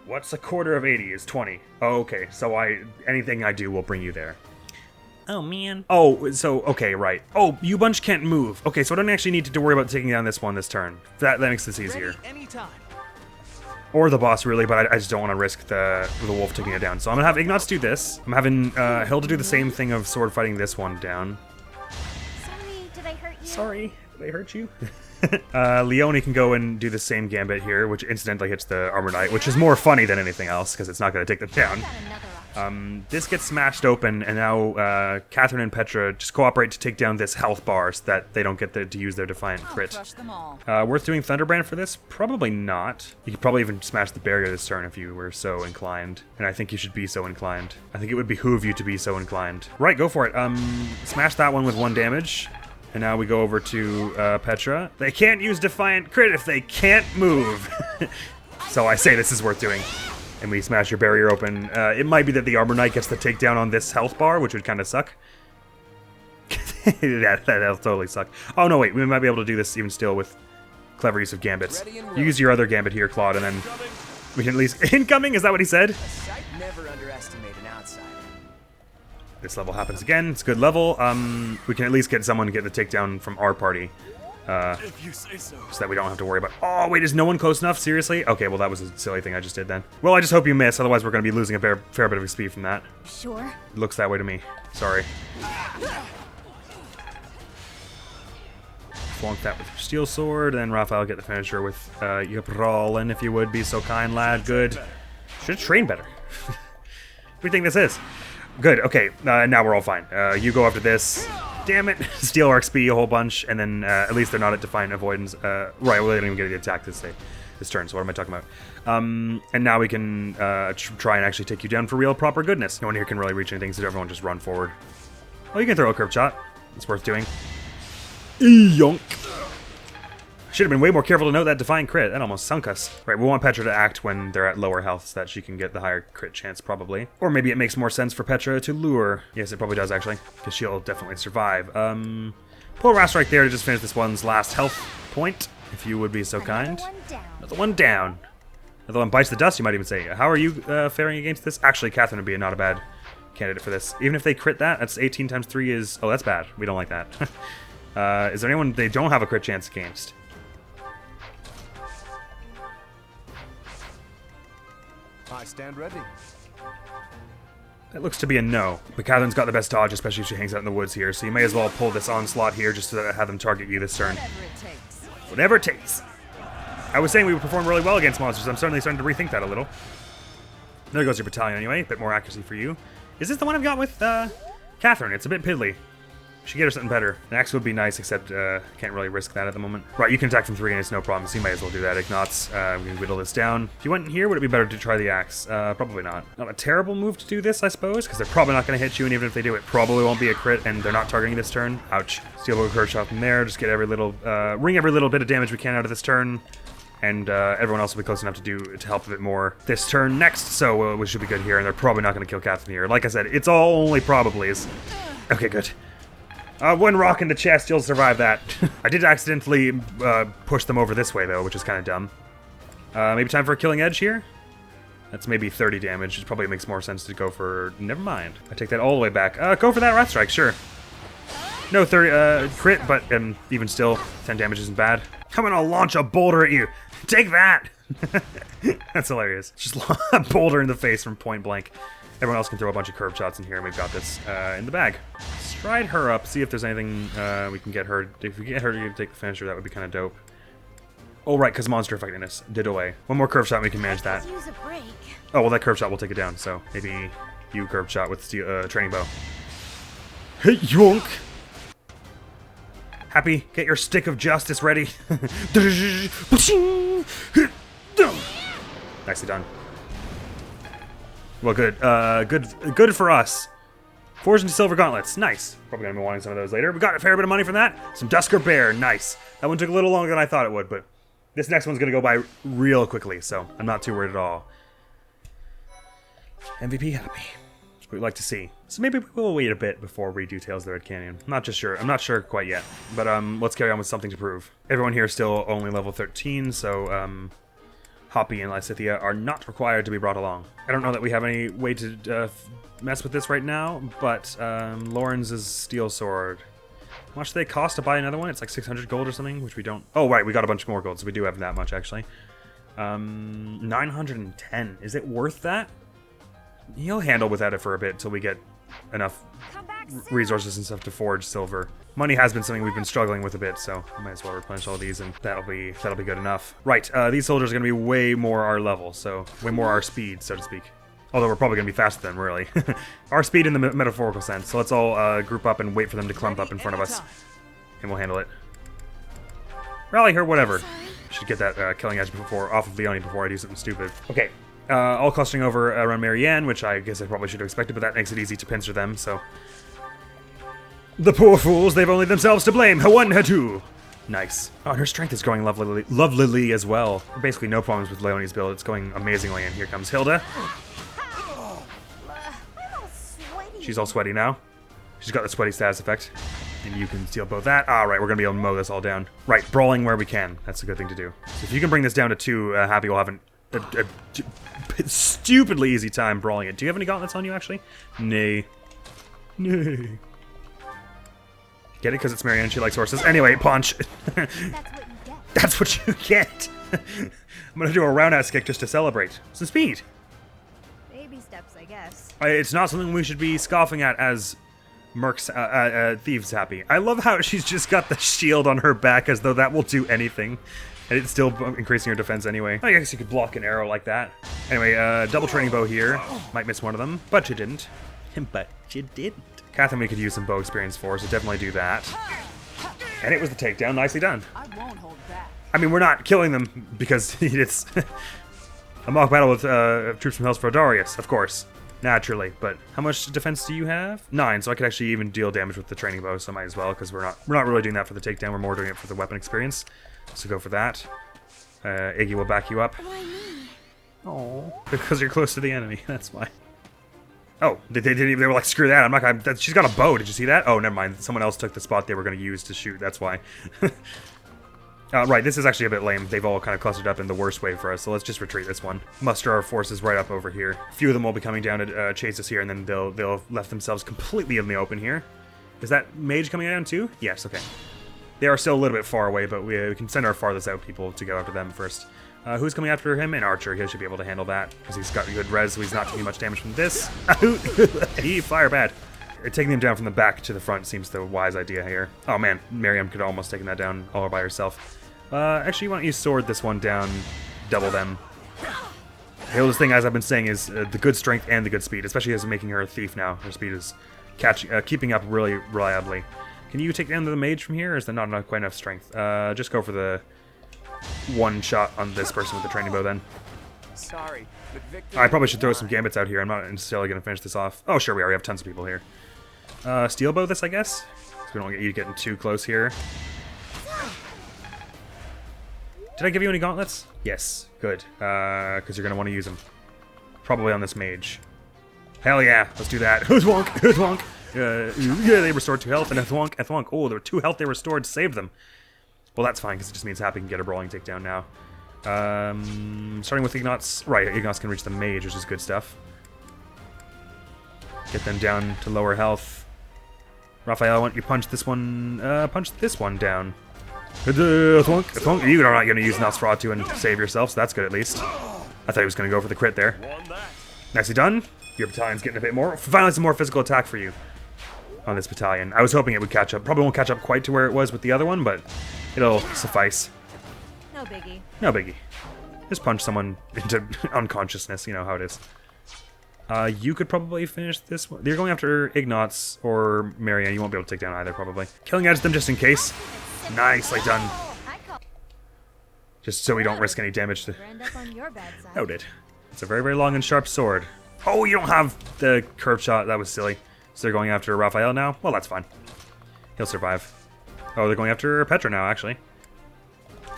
Speaker 1: What's a quarter of 80 is 20. Oh, okay, so anything I do will bring you there. Oh, man. Oh, so, okay, right. Oh, you bunch can't move. Okay, so I don't actually need to worry about taking down this one this turn. That makes this easier.
Speaker 4: Ready anytime.
Speaker 1: Or the boss, really, but I just don't want to risk the wolf taking it down. So I'm going to have Ignatz do this. I'm having Hilda do the same thing of sword fighting this one down.
Speaker 2: Sorry, did I hurt you?
Speaker 1: Sorry, did I hurt you? Leone can go and do the same gambit here, which incidentally hits the Armor Knight, which is more funny than anything else, because it's not going to take them down.
Speaker 2: Got another option.
Speaker 1: This gets smashed open, and now Catherine and Petra just cooperate to take down this health bar so that they don't get to use their Defiant
Speaker 6: I'll
Speaker 1: crit.
Speaker 6: crush them all.
Speaker 1: Worth doing Thunderbrand for this? Probably not. You could probably even smash the barrier this turn if you were so inclined. And I think you should be so inclined. I think it would behoove you to be so inclined. Right, go for it. Smash that one with 1 damage. And now we go over to Petra. They can't use Defiant crit if they can't move. So I say this is worth doing. And we smash your barrier open. It might be that the Armor Knight gets the takedown on this health bar, which would kind of suck. That'll totally suck. Oh, no, wait. We might be able to do this even still with clever use of gambits. Use your other gambit here, Claude, and then we can at least... Incoming? Is that what he said?
Speaker 4: A sight never underestimate an outsider.
Speaker 1: This level happens again. It's a good level. We can at least get someone to get the takedown from our party.
Speaker 4: If you say so.
Speaker 1: So that we don't have to worry about... Oh, wait, is no one close enough? Seriously? Okay, well, that was a silly thing I just did then. Well, I just hope you miss, otherwise we're going to be losing a fair bit of speed from that.
Speaker 2: Sure.
Speaker 1: It looks that way to me. Sorry. Flonk that with your steel sword, and Raphael get the finisher with your brawling, if you would be so kind, lad. Good. Should have trained better. What do you think this is? Good, okay, now we're all fine. You go after this. Damn it. Steal our XP a whole bunch, and then at least they're not at Defiant Avoidance. Right, well, they didn't even get the attack this turn, so what am I talking about? And now we can try and actually take you down for real proper goodness. No one here can really reach anything, so everyone just run forward. Oh, you can throw a curved shot. It's worth doing. Yonk. Should have been way more careful to note that Defiant crit. That almost sunk us. Right, we want Petra to act when they're at lower health so that she can get the higher crit chance, probably. Or maybe it makes more sense for Petra to lure. Yes, it probably does, actually, because she'll definitely survive. Pull a Rast right there to just finish this one's last health point, if you would be so kind. Another one down. Another one bites the dust, you might even say. How are you faring against this? Actually, Catherine would be not a bad candidate for this. Even if they crit that, that's 18 times 3 is... Oh, that's bad. We don't like that. Is there anyone they don't have a crit chance against?
Speaker 5: I stand ready.
Speaker 1: That looks to be a no. But Catherine's got the best dodge, especially if she hangs out in the woods here, so you may as well pull this onslaught here just to have them target you this turn.
Speaker 6: Whatever it takes.
Speaker 1: Whatever it takes. I was saying we would perform really well against monsters. I'm certainly starting to rethink that a little. There goes your battalion anyway. A bit more accuracy for you. Is this the one I've got with Catherine? It's a bit piddly. Should get her something better. An axe would be nice, except can't really risk that at the moment. Right, you can attack from 3 and it's no problem, so you might as well do that. Ignots, we can whittle this down. If you went in here, would it be better to try the axe? Probably not. Not a terrible move to do this, I suppose, because they're probably not going to hit you, and even if they do, it probably won't be a crit, and they're not targeting this turn. Ouch. Steelbow curve shot from there, just get every little, wring every little bit of damage we can out of this turn. And everyone else will be close enough to help a bit more this turn next, so we should be good here, and they're probably not going to kill Catherine here. Like I said, it's all only probablys. Okay, good. One rock in the chest, you'll survive that. I did accidentally push them over this way, though, which is kind of dumb. Maybe time for a killing edge here? That's maybe 30 damage. It probably makes more sense to go for... Never mind. I take that all the way back. Go for that Wrath Strike, sure. No 30 crit, but even still, 10 damage isn't bad. Come on, I'll launch a boulder at you. Take that! That's hilarious. Just a boulder in the face from point blank. Everyone else can throw a bunch of curved shots in here, and we've got this in the bag. Stride her up, see if there's anything we can get her. If we get her to take the finisher, that would be kind of dope. Oh, right, because monster effectiveness did away. One more curved shot, and we can manage that.
Speaker 2: Use a break.
Speaker 1: Oh, well, that curved shot will take it down, so maybe you curved shot with steel, training bow. Hey, yonk! Happy, get your stick of justice ready. Nicely done. Well, good. Good for us. Forged into silver gauntlets. Nice. Probably gonna be wanting some of those later. We got a fair bit of money from that. Some Dusker Bear. Nice. That one took a little longer than I thought it would, but this next one's gonna go by real quickly, so I'm not too worried at all. MVP happy. That's what we'd like to see. So maybe we'll wait a bit before we do Tales of the Red Canyon. I'm not just sure. I'm not sure quite yet. But let's carry on with something to prove. Everyone here is still only level 13, so Hoppy and Lysithia are not required to be brought along. I don't know that we have any way to mess with this right now, but Lauren's steel sword. How much do they cost to buy another one? It's like 600 gold or something, which we don't... Oh, right, we got a bunch more gold, so we do have that much, actually. 910. Is it worth that? He'll handle without it for a bit until we get enough resources and stuff to forge silver. Money has been something we've been struggling with a bit, so I might as well replenish all these, and that'll be good enough. Right, these soldiers are going to be way more our level, so way more our speed, so to speak. Although we're probably going to be faster than, really. Our speed in the metaphorical sense, so let's all group up and wait for them to clump up in front of us, and we'll handle it. Rally her, whatever. Should get that killing edge off of Leonie before I do something stupid. Okay. All clustering over around Marianne, which I guess I probably should have expected, but that makes it easy to pincer them, so... The poor fools, they've only themselves to blame. One, two. Nice. Oh, and her strength is going lovelily as well. Basically no problems with Leonie's build. It's going amazingly, and here comes Hilda. She's all sweaty now. She's got the sweaty status effect. And you can steal both that. Alright, we're going to be able to mow this all down. Right, brawling where we can. That's a good thing to do. So if you can bring this down to 2, Happy will have a stupidly easy time brawling it. Do you have any gauntlets on you, actually? Nay. Nay. Get it? Because it's Marianne, she likes horses. Anyway, punch.
Speaker 2: That's what you get.
Speaker 1: That's what you get. I'm gonna do a roundhouse kick just to celebrate. Some speed.
Speaker 2: Baby steps, I guess.
Speaker 1: It's not something we should be scoffing at as Merc's Thieves happy. I love how she's just got the shield on her back as though that will do anything. And it's still increasing her defense anyway. I guess you could block an arrow like that. Anyway, double training bow here. Might miss one of them, but you didn't. But you didn't. Catherine we could use some bow experience for, so definitely do that. And it was the takedown. Nicely done.
Speaker 6: I won't hold back.
Speaker 1: I mean, we're not killing them because it's a mock battle with troops from Henceforth, of course. Naturally, but how much defense do you have? 9, so I could actually even deal damage with the training bow, so I might as well, because we're not really doing that for the takedown, we're more doing it for the weapon experience. So go for that. Iggy will back you up.
Speaker 2: Why me?
Speaker 1: Oh, because you're close to the enemy, that's why. Oh, they didn't even, they were like, screw that, I'm not gonna, she's got a bow, did you see that? Oh, never mind, someone else took the spot they were gonna use to shoot, that's why. Right, this is actually a bit lame. They've all kind of clustered up in the worst way for us, so let's just retreat this one. Muster our forces right up over here. A few of them will be coming down to chase us here, and then they'll have left themselves completely in the open here. Is that mage coming down too? Yes, okay. They are still a little bit far away, but we can send our farthest out people to go after them first. Who's coming after him? An archer. He should be able to handle that, because he's got good res, so he's not taking much damage from this. He fire bad. Taking them down from the back to the front seems the wise idea here. Oh man, Miriam could almost taken that down all by herself. Actually, why don't you sword this one down, double them. The oldest thing, as I've been saying, is the good strength and the good speed, especially as making her a thief now. Her speed is keeping up really reliably. Can you take down the mage from here, or is there not quite enough strength? Just go for the one shot on this person with the training bow then.
Speaker 4: Sorry, but Victor.
Speaker 1: I probably should throw some gambits out here. I'm not necessarily going to finish this off. Oh, sure we are. We have tons of people here. Steel bow this, I guess? So we don't get you getting too close here. Did I give you any gauntlets? Yes. Good. Because you're going to want to use them. Probably on this mage. Hell yeah. Let's do that. Who's wonk? Who's wonk? Yeah, they restored 2 health, and Ethwonk. Oh, there were 2 health they restored, saved them. Well, that's fine, because it just means Happy can get a brawling takedown now. Starting with Ignatz. Right, Ignatz can reach the mage, which is good stuff. Get them down to lower health. Raphael, I want you to punch this one down. Ethwonk. You're not going to use Nosferatu and save yourself, so that's good at least. I thought he was going to go for the crit there. Nicely done. Your battalion's getting a bit more. Finally, some more physical attack for you on this battalion. I was hoping it would catch up. Probably won't catch up quite to where it was with the other one, but it'll suffice.
Speaker 2: No biggie.
Speaker 1: No biggie. Just punch someone into unconsciousness. You know how it is. You could probably finish this one. You're going after Ignatz or Marianne. You won't be able to take down either, probably. Killing edge them just in case. Nicely done. Just so we don't risk any damage to... Noted. It's a very, very long and sharp sword. Oh, you don't have the curved shot. That was silly. So they're going after Raphael now? Well, that's fine. He'll survive. Oh, they're going after Petra now, actually.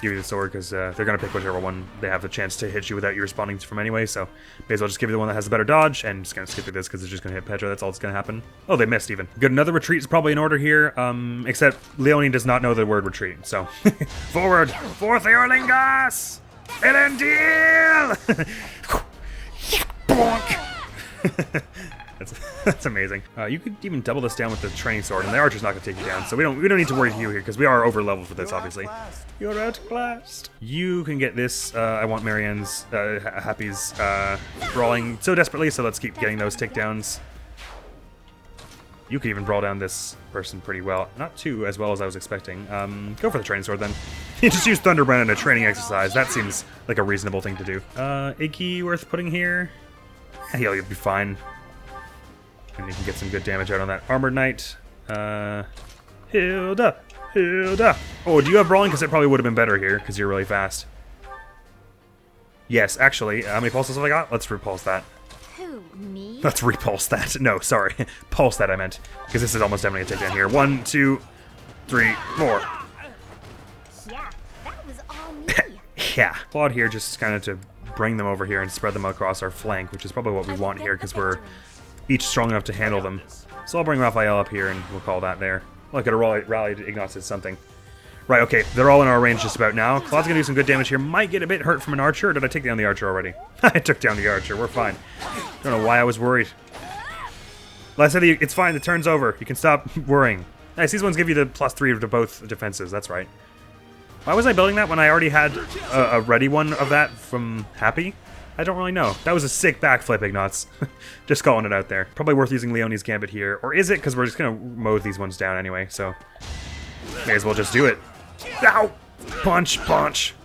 Speaker 1: Give you the sword, because they're going to pick whichever one they have the chance to hit you without you responding from anyway, so may as well just give you the one that has the better dodge, and just going to skip through this, because it's just going to hit Petra. That's all that's going to happen. Oh, they missed even. Good, another retreat is probably in order here, except Leonie does not know the word retreat, so... Forward! For Theorlingas! Elendil! Bonk! That's amazing. You could even double this down with the training sword, and the archer's not going to take you down, so we don't need to worry you here, because we are over leveled for this, obviously. You're outclassed. You can get this. I want Marianne's, Happy's, brawling so desperately, so let's keep getting those takedowns. You can even brawl down this person pretty well. Not too as well as I was expecting. Go for the training sword then. You just use Thunderbrand in a training exercise. That seems like a reasonable thing to do. Iggy worth putting here? He'll be fine. And you can get some good damage out on that Armored Knight. Hilda! Oh, do you have brawling? Because it probably would have been better here, because you're really fast. Yes, actually. How many pulses have I got? Let's repulse that.
Speaker 2: Who, me?
Speaker 1: Let's repulse that. No, sorry. Pulse that, I meant. Because this is almost definitely a takedown here. 1, 2, 3, 4.
Speaker 2: Yeah, that was all me.
Speaker 1: Yeah. Claude here just kind of to bring them over here and spread them across our flank, which is probably what we want here, because we're each strong enough to handle them. So I'll bring Raphael up here, and we'll call that there. Look at a rally to Ignatz did something. Right, okay, they're all in our range just about now. Claude's gonna do some good damage here. Might get a bit hurt from an archer, or did I take down the archer already? I took down the archer, we're fine. Don't know why I was worried. Well, I said it's fine, the turn's over. You can stop worrying. Nice, these ones give you the +3 to both defenses, that's right. Why was I building that when I already had a ready one of that from Happy? I don't really know. That was a sick backflip, Ignots. Just calling it out there. Probably worth using Leonie's Gambit here. Or is it? Because we're just going to mow these ones down anyway, so... May as well just do it. Ow! Punch, punch.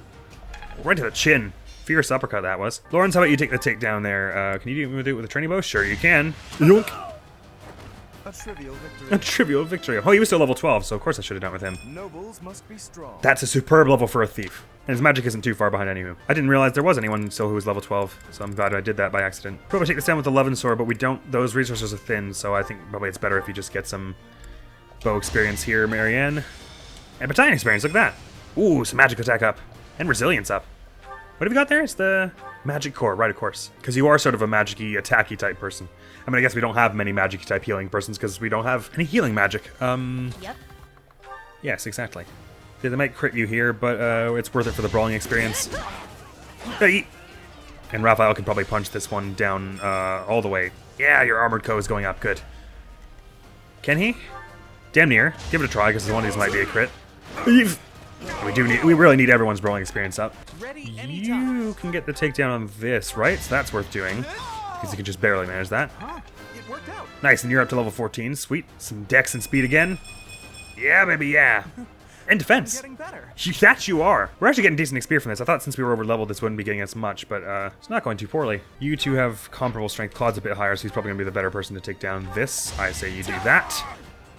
Speaker 1: Right to the chin. Fierce uppercut that was. Lawrence, how about you take the takedown there? Can you do it with a training bow? Sure you can. Yoink!
Speaker 5: A trivial victory.
Speaker 1: A trivial victory. Oh, he was still level 12, so of course I should have done with him.
Speaker 5: Nobles must be strong.
Speaker 1: That's a superb level for a thief. And his magic isn't too far behind anyway. I didn't realize there was anyone still who was level 12, so I'm glad I did that by accident. Probably take this down with 11 sword, but we don't... Those resources are thin, so I think probably it's better if you just get some bow experience here, Marianne. And battalion experience, look at that. Ooh, some magic attack up. And resilience up. What have we got there? It's the magic core, right, of course. Because you are sort of a magic-y, attacky type person. I mean, I guess we don't have many magic type healing persons because we don't have any healing magic.
Speaker 2: Yep.
Speaker 1: Yes, exactly. Yeah, they might crit you here, but it's worth it for the brawling experience. Hey! And Raphael can probably punch this one down all the way. Yeah, your armored co is going up. Good. Can he? Damn near. Give it a try because one of these might be a crit. We really need everyone's brawling experience up. You can get the takedown on this, right? So that's worth doing. Because you can just barely manage that.
Speaker 5: It worked out.
Speaker 1: Nice, and you're up to level 14. Sweet. Some dex and speed again. Yeah, baby, yeah. And defense.
Speaker 5: Getting better.
Speaker 1: That you are. We're actually getting decent XP from this. I thought since we were over leveled this wouldn't be getting us much, but it's not going too poorly. You two have comparable strength. Claude's a bit higher, so he's probably going to be the better person to take down this. I say you do that.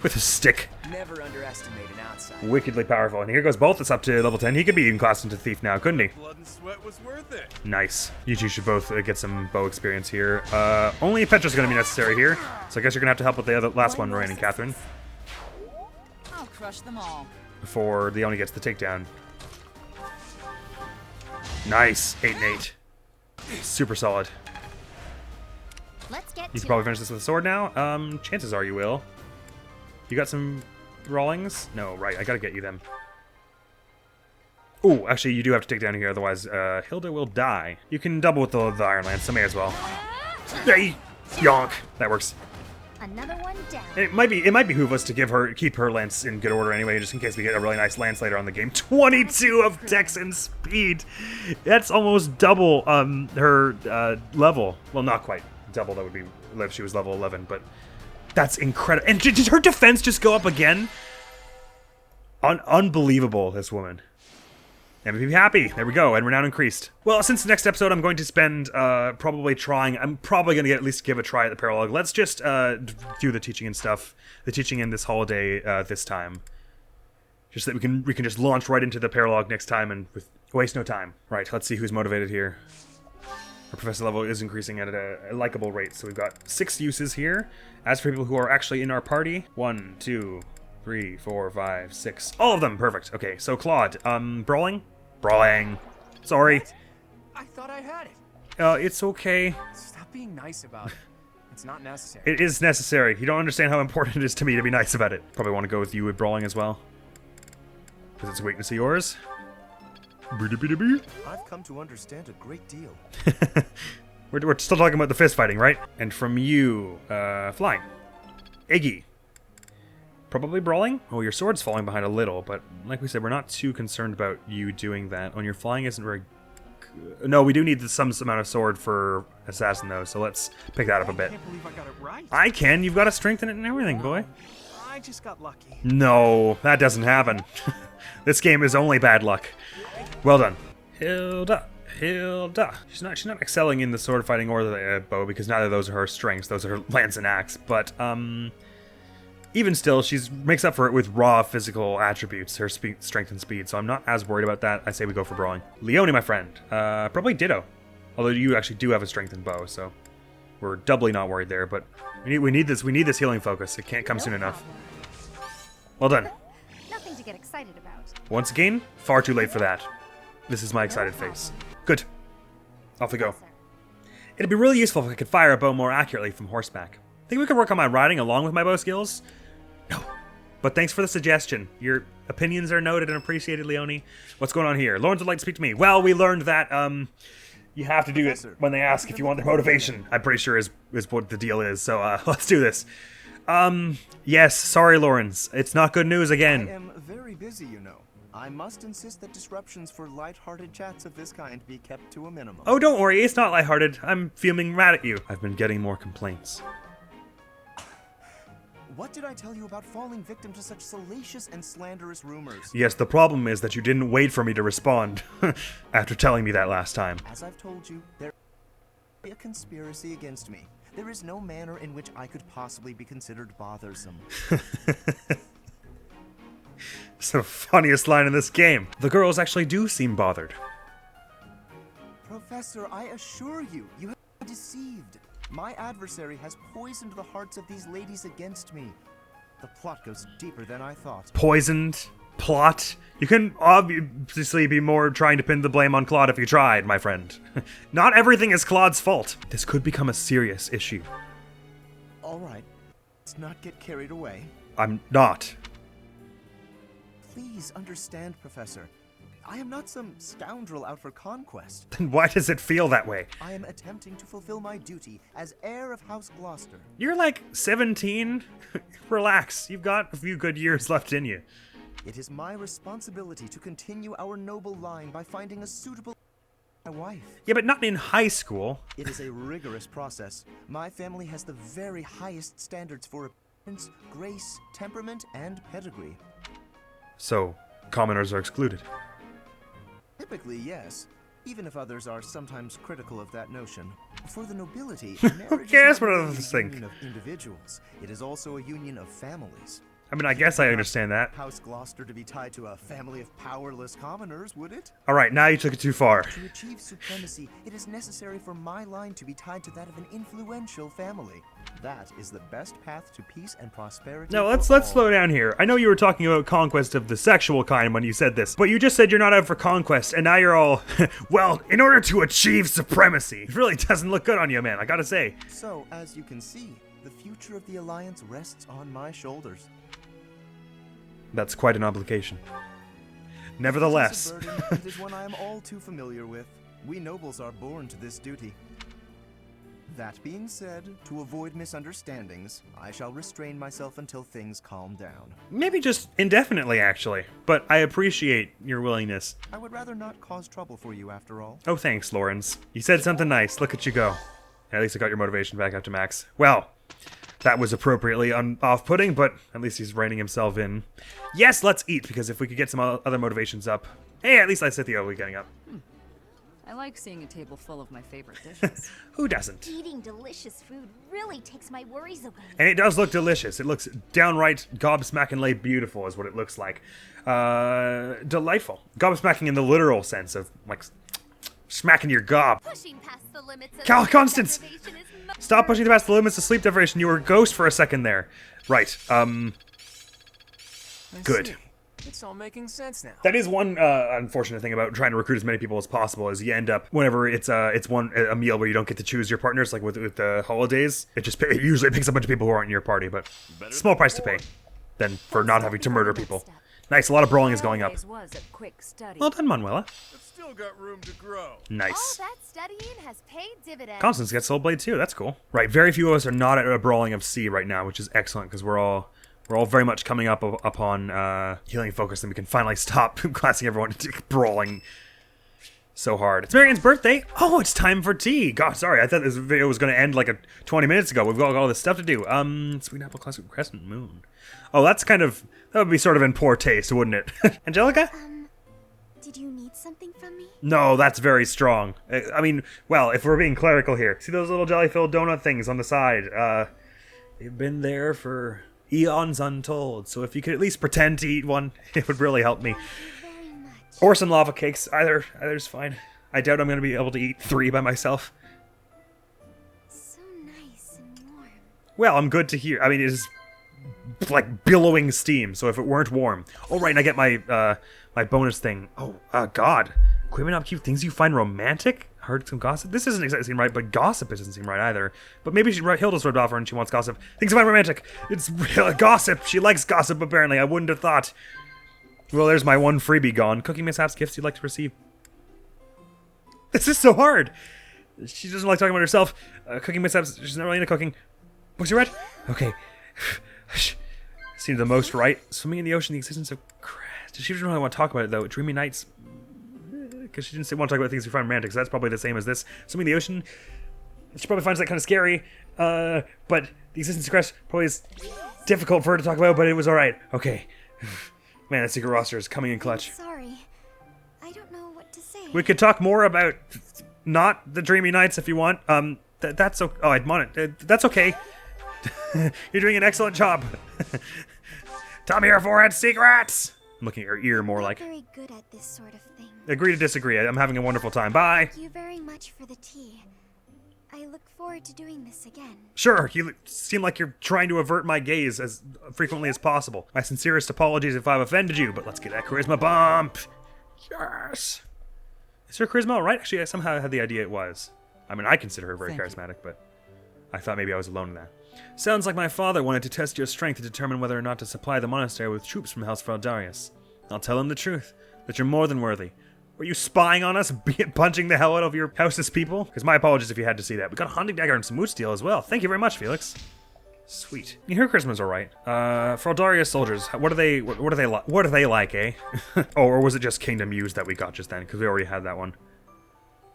Speaker 1: With a stick.
Speaker 4: Never underestimate an outsider.
Speaker 1: Wickedly powerful. And here goes Bolthus up to level 10. He could be even classed into Thief now, couldn't he?
Speaker 5: Blood and sweat was worth it.
Speaker 1: Nice. You two should both get some bow experience here. Only Petra's going to be necessary here. So I guess you're going to have to help with the last one, Lorraine and Catherine.
Speaker 6: I'll crush them all.
Speaker 1: Before Leonie gets the takedown. Nice. 8 and 8. Super solid.
Speaker 2: Let's get
Speaker 1: You
Speaker 2: to
Speaker 1: can probably finish this with a sword now. Chances are you will. You got some brawlings? No, right. I gotta get you them. Oh, actually, you do have to take down here, otherwise Hilda will die. You can double with the Iron Lance, so may as well. Hey, yonk. That works.
Speaker 2: Another one down.
Speaker 1: It might behoove us to keep her lance in good order anyway, just in case we get a really nice lance later on in the game. 22 of dex and speed. That's almost double her level. Well, not quite double. That would be if she was level 11, but that's incredible. And did her defense just go up again? Unbelievable, this woman. MVP happy. There we go. And renown increased. Well, since the next episode I'm going to spend I'm probably going to at least give a try at the paralog. Let's just do the teaching and stuff. The teaching in this holiday this time. Just that we can just launch right into the paralog next time and waste no time. Right, let's see who's motivated here. Our professor level is increasing at a likable rate. So we've got 6 uses here. As for people who are actually in our party, 1, 2, 3, 4, 5, 6. All of them. Perfect. Okay, so Claude, brawling? Brawling. Sorry.
Speaker 4: What? I thought I had it.
Speaker 1: It's okay.
Speaker 4: Stop being nice about it. It's not necessary.
Speaker 1: It is necessary. You don't understand how important it is to me to be nice about it. Probably want to go with you with brawling as well. Because it's a weakness of yours.
Speaker 5: I've come to understand a great deal.
Speaker 1: We're still talking about the fist fighting, right? And from you, flying. Iggy. Probably brawling? Oh, your sword's falling behind a little, but like we said, we're not too concerned about you doing that. On your flying isn't very good. No, we do need some amount of sword for assassin though, so let's pick that up a bit.
Speaker 5: I can't believe I got it right.
Speaker 1: I can. You've got to strengthen it and everything, boy.
Speaker 5: I just got lucky.
Speaker 1: No, that doesn't happen. This game is only bad luck. Well done. Hilda. She's not excelling in the sword fighting or the bow because neither of those are her strengths. Those are her lance and axe. But even still, she makes up for it with raw physical attributes, her strength and speed. So I'm not as worried about that. I say we go for brawling. Leonie, my friend. Probably ditto. Although you actually do have a strength and bow, so we're doubly not worried there. But we need this healing focus. It can't come soon enough. Well done.
Speaker 2: Nothing to get excited about.
Speaker 1: Once again, far too late for that. This is my excited face. Good. Off we go. It'd be really useful if I could fire a bow more accurately from horseback. Think we could work on my riding along with my bow skills? No. But thanks for the suggestion. Your opinions are noted and appreciated, Leonie. What's going on here? Lawrence would like to speak to me. Well, we learned that you have to do it when they ask if you want their motivation. I'm pretty sure is what the deal is. So let's do this. Yes, sorry, Lawrence. It's not good news
Speaker 5: I
Speaker 1: again.
Speaker 5: am very busy, you know. I must insist that disruptions for light-hearted chats of this kind be kept to a minimum.
Speaker 1: Oh, don't worry, it's not lighthearted. I'm fuming mad at you. I've been getting more complaints.
Speaker 5: What did I tell you about falling victim to such salacious and slanderous rumors?
Speaker 1: Yes, the problem is that you didn't wait for me to respond after telling me that last time.
Speaker 5: As I've told you, there is a conspiracy against me. There is no manner in which I could possibly be considered bothersome.
Speaker 1: It's the funniest line in this game. The girls actually do seem bothered.
Speaker 5: Professor, I assure you, you have been deceived. My adversary has poisoned the hearts of these ladies against me. The plot goes deeper than I thought.
Speaker 1: Poisoned? Plot? You can obviously be more trying to pin the blame on Claude if you tried, my friend. Not everything is Claude's fault. This could become a serious issue.
Speaker 5: All right, let's not get carried away.
Speaker 1: I'm not.
Speaker 5: Please understand, Professor. I am not some scoundrel out for conquest.
Speaker 1: Then why does it feel that way?
Speaker 5: I am attempting to fulfill my duty as heir of House Gloucester.
Speaker 1: You're like 17. Relax, you've got a few good years left in you.
Speaker 5: It is my responsibility to continue our noble line by finding a suitable my wife.
Speaker 1: Yeah, but not in high school.
Speaker 5: It is a rigorous process. My family has the very highest standards for appearance, grace, temperament, and pedigree.
Speaker 1: So, commoners are excluded.
Speaker 5: Typically, yes. Even if others are sometimes critical of that notion. For the nobility, marriage
Speaker 1: cares
Speaker 5: is
Speaker 1: what
Speaker 5: not merely
Speaker 1: others
Speaker 5: a
Speaker 1: think?
Speaker 5: union of individuals. It is also a union of families.
Speaker 1: I mean, I guess I understand that.
Speaker 5: House Gloucester to be tied to a family of powerless commoners, would it?
Speaker 1: Alright, now you took it too far.
Speaker 5: To achieve supremacy, it is necessary for my line to be tied to that of an influential family. That is the best path to peace and prosperity.
Speaker 1: No,
Speaker 5: for
Speaker 1: let's
Speaker 5: all.
Speaker 1: slow down here. I know you were talking about conquest of the sexual kind when you said this, but you just said you're not out for conquest, and now you're all, well, in order to achieve supremacy. It really doesn't look good on you, man, I gotta say.
Speaker 5: So, as you can see, the future of the Alliance rests on my shoulders.
Speaker 1: That's quite an obligation.
Speaker 5: It
Speaker 1: Nevertheless.
Speaker 5: is a burden, and it is one I am all too familiar with. We nobles are born to this duty. That being said, to avoid misunderstandings, I shall restrain myself until things calm down.
Speaker 1: Maybe just indefinitely, actually. But I appreciate your willingness.
Speaker 5: I would rather not cause trouble for you after all.
Speaker 1: Oh, thanks, Lawrence. You said something nice. Look at you go. At least I got your motivation back up to max. Well, that was appropriately off-putting, but at least he's reining himself in. Yes, let's eat, because if we could get some other motivations up. Hey, at least I said the O getting up.
Speaker 6: I like seeing a table full of my favorite dishes.
Speaker 1: Who doesn't?
Speaker 2: Eating delicious food really takes my worries away.
Speaker 1: And it does look delicious. It looks downright gobsmackingly beautiful is what it looks like. Delightful. Gobsmacking in the literal sense of, like, smacking your gob.
Speaker 2: Pushing past the limits of
Speaker 1: Cal
Speaker 2: sleep
Speaker 1: Constance!
Speaker 2: deprivation is
Speaker 1: Stop pushing past the limits of sleep deprivation. You were a ghost for a second there. Right,
Speaker 4: I
Speaker 1: good.
Speaker 4: see. It's all making sense now.
Speaker 1: That is one unfortunate thing about trying to recruit as many people as possible is you end up, whenever it's a meal where you don't get to choose your partners, like with the holidays, it usually picks a bunch of people who aren't in your party, but small price to pay than for not having to murder people. Nice, a lot of brawling is going up.
Speaker 6: Always was a quick study.
Speaker 1: Well done, Manuela.
Speaker 5: I've still got room to grow.
Speaker 1: Nice.
Speaker 2: that studying has paid dividends.
Speaker 1: Constance gets Soul Blade too, that's cool. Right, very few of us are not at a brawling of C right now, which is excellent, because we're all very much coming up upon healing focus, and we can finally stop classing everyone into brawling so hard. It's Marian's birthday. Oh, it's time for tea. God, sorry, I thought this video was going to end like 20 minutes ago. We've got all this stuff to do. Sweet Apple Classic Crescent Moon. Oh, that would be sort of in poor taste, wouldn't it? Angelica?
Speaker 2: Did you need something from me?
Speaker 1: No, that's very strong. I mean, well, if we're being clerical here. See those little jelly-filled donut things on the side? They've been there for eons untold, so if you could at least pretend to eat one, it would really help me.
Speaker 2: Very much.
Speaker 1: Or some lava cakes. Either's fine. I doubt I'm going to be able to eat 3 by myself.
Speaker 2: So nice and warm.
Speaker 1: Well, I'm good to hear. I mean, it is like billowing steam, so if it weren't warm. Oh, right, and I get my my bonus thing. Oh, God. Equipment upkeep, things you find romantic? Heard some gossip? This doesn't exactly seem right, but gossip doesn't seem right either. But maybe Hilda's rubbed off her and she wants gossip. Things you find romantic. It's gossip. She likes gossip, apparently. I wouldn't have thought. Well, there's my one freebie gone. Cooking mishaps, gifts you'd like to receive. This is so hard. She doesn't like talking about herself. Cooking mishaps, she's not really into cooking. Pussy Red? Okay. Seems the most right. Swimming in the ocean, the existence of crabs. She doesn't really want to talk about it, though. Dreamy nights. Because she didn't want to talk about things we find romantic, so that's probably the same as this. Swimming in the ocean. She probably finds that kind of scary. But the existence of crabs probably is difficult for her to talk about, but it was alright. Okay. Man, that secret roster is coming in clutch.
Speaker 2: Sorry. I don't know what to say.
Speaker 1: We could talk more about not the dreamy nights if you want. That's okay. Oh, I'd want it. That's okay. You're doing an excellent job. Tell me your forehead secrets. I'm looking at your ear more like.
Speaker 2: Very good at this sort of thing.
Speaker 1: Agree to disagree. I'm having a wonderful time. Bye.
Speaker 2: Thank you very much for the tea. I look forward to doing this again.
Speaker 1: Sure. You seem like you're trying to avert my gaze as frequently as possible. My sincerest apologies if I've offended you, but let's get that charisma bump. Yes. Is her charisma all right? Actually, I somehow had the idea it was. I mean, I consider her very charismatic, but I thought maybe I was alone in that. Sounds like my father wanted to test your strength to determine whether or not to supply the monastery with troops from House Fraldarius. I'll tell him the truth, that you're more than worthy. Were you spying on us, punching the hell out of your house's people? Because my apologies if you had to see that. We got a hunting dagger and some moot steel as well. Thank you very much, Felix. Sweet. Her charisma's alright. Fraldarius soldiers, what are they like, eh? Oh, or was it just Kingdom used that we got just then? Because we already had that one.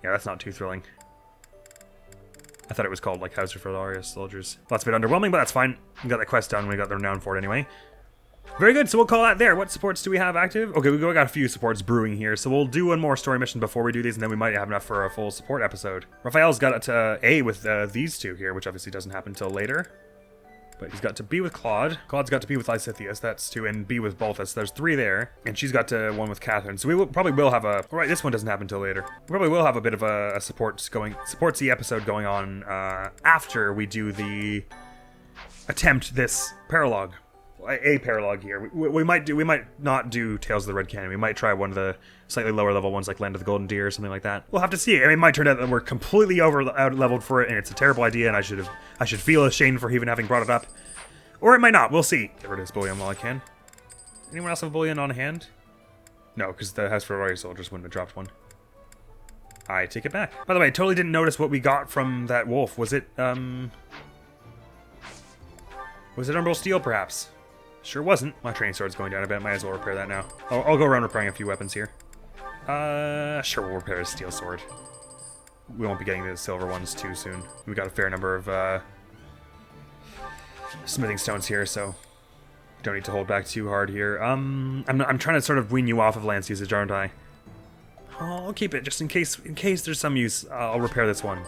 Speaker 1: Yeah, that's not too thrilling. I thought it was called, like, House of Fraldarius soldiers. That's a bit underwhelming, but that's fine. We got that quest done. We got the renown for it anyway. Very good, so we'll call that there. What supports do we have active? Okay, we got a few supports brewing here, so we'll do one more story mission before we do these, and then we might have enough for a full support episode. Raphael's got it to A with these two here, which obviously doesn't happen until later. But he's got to B with Claude. Claude's got to B with Lysithius, that's two, and B with Balthus. There's three there, and she's got to one with Catherine. So we probably will have a... Alright, this one doesn't happen until later. We probably will have a bit of a supportsy episode going on after we do the attempt this paralogue. A paralogue here. We might not do Tales of the Red Canyon. We might try one of the slightly lower level ones like Land of the Golden Deer or something like that. We'll have to see. I mean, it might turn out that we're completely out leveled for it and it's a terrible idea and I should feel ashamed for even having brought it up. Or it might not. We'll see. Get rid of this bullion while I can. Anyone else have a bullion on hand? No, because the House Fraldarius soldiers wouldn't have dropped one. I take it back. By the way, I totally didn't notice what we got from that wolf. Was it Umbral Steel, perhaps? Sure wasn't. My training sword's going down a bit. Might as well repair that now. I'll go around repairing a few weapons here. Sure, we'll repair a steel sword. We won't be getting the silver ones too soon. We got a fair number of smithing stones here, so don't need to hold back too hard here. I'm trying to sort of wean you off of lance usage, aren't I? I'll keep it just in case there's some use. I'll repair this one.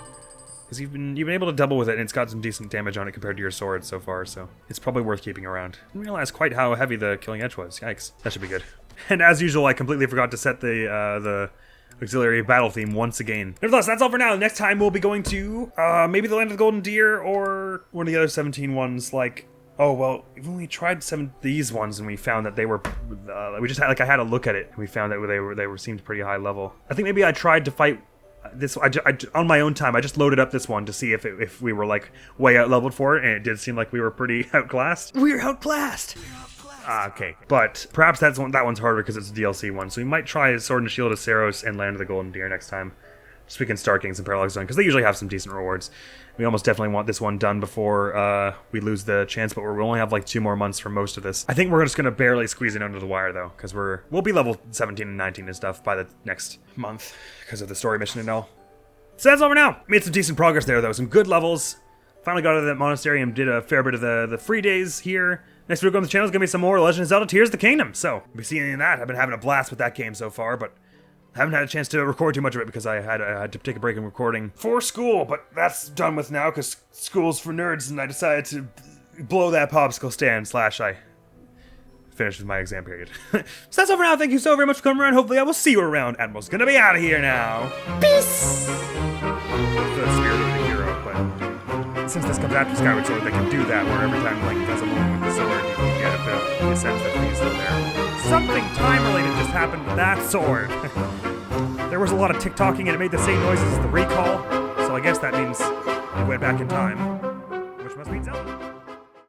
Speaker 1: Because you've been able to double with it, and it's got some decent damage on it compared to your sword so far, so it's probably worth keeping around. I didn't realize quite how heavy the killing edge was. Yikes. That should be good. And as usual, I completely forgot to set the auxiliary battle theme once again. Nevertheless, that's all for now. Next time we'll be going to maybe the Land of the Golden Deer or one of the other 17 ones. Like, oh well, we've only tried these ones, and we found that they were. We just had I had a look at it, and we found that they seemed pretty high level. I think maybe I tried to fight. This on my own time, I just loaded up this one to see if we were like way out leveled for it, and it did seem like we were pretty outclassed. We're outclassed. Okay, but perhaps that one's harder because it's a DLC one. So we might try Sword and Shield of Saros and Land of the Golden Deer next time. Just so we can start getting some paralogs done because they usually have some decent rewards. We almost definitely want this one done before we lose the chance, but we only have like 2 more months for most of this. I think we're just gonna barely squeeze it under the wire though, because we'll be level 17 and 19 and stuff by the next month because of the story mission and all. So that's all for now. Made some decent progress there though, some good levels. Finally got out of that monastery and did a fair bit of the free days here. Next week on the channel is gonna be some more Legend of Zelda Tears of the Kingdom. So we'll be seeing that. I've been having a blast with that game so far, but I haven't had a chance to record too much of it because I had to take a break in recording for school, but that's done with now because school's for nerds and I decided to blow that popsicle stand / I finished with my exam period. So that's all for now. Thank you so very much for coming around. Hopefully I will see you around. Admiral's gonna be out of here now. Peace! The spirit of the hero, but since this comes after Skyward Sword, they can do that where every time Link does a movement with the sword, you can get a bit of the sense that he's still there. Something time-related just happened to that sword. There was a lot of tick-tocking and it made the same noises as the recall, so I guess that means it went back in time. Which must mean Zelda.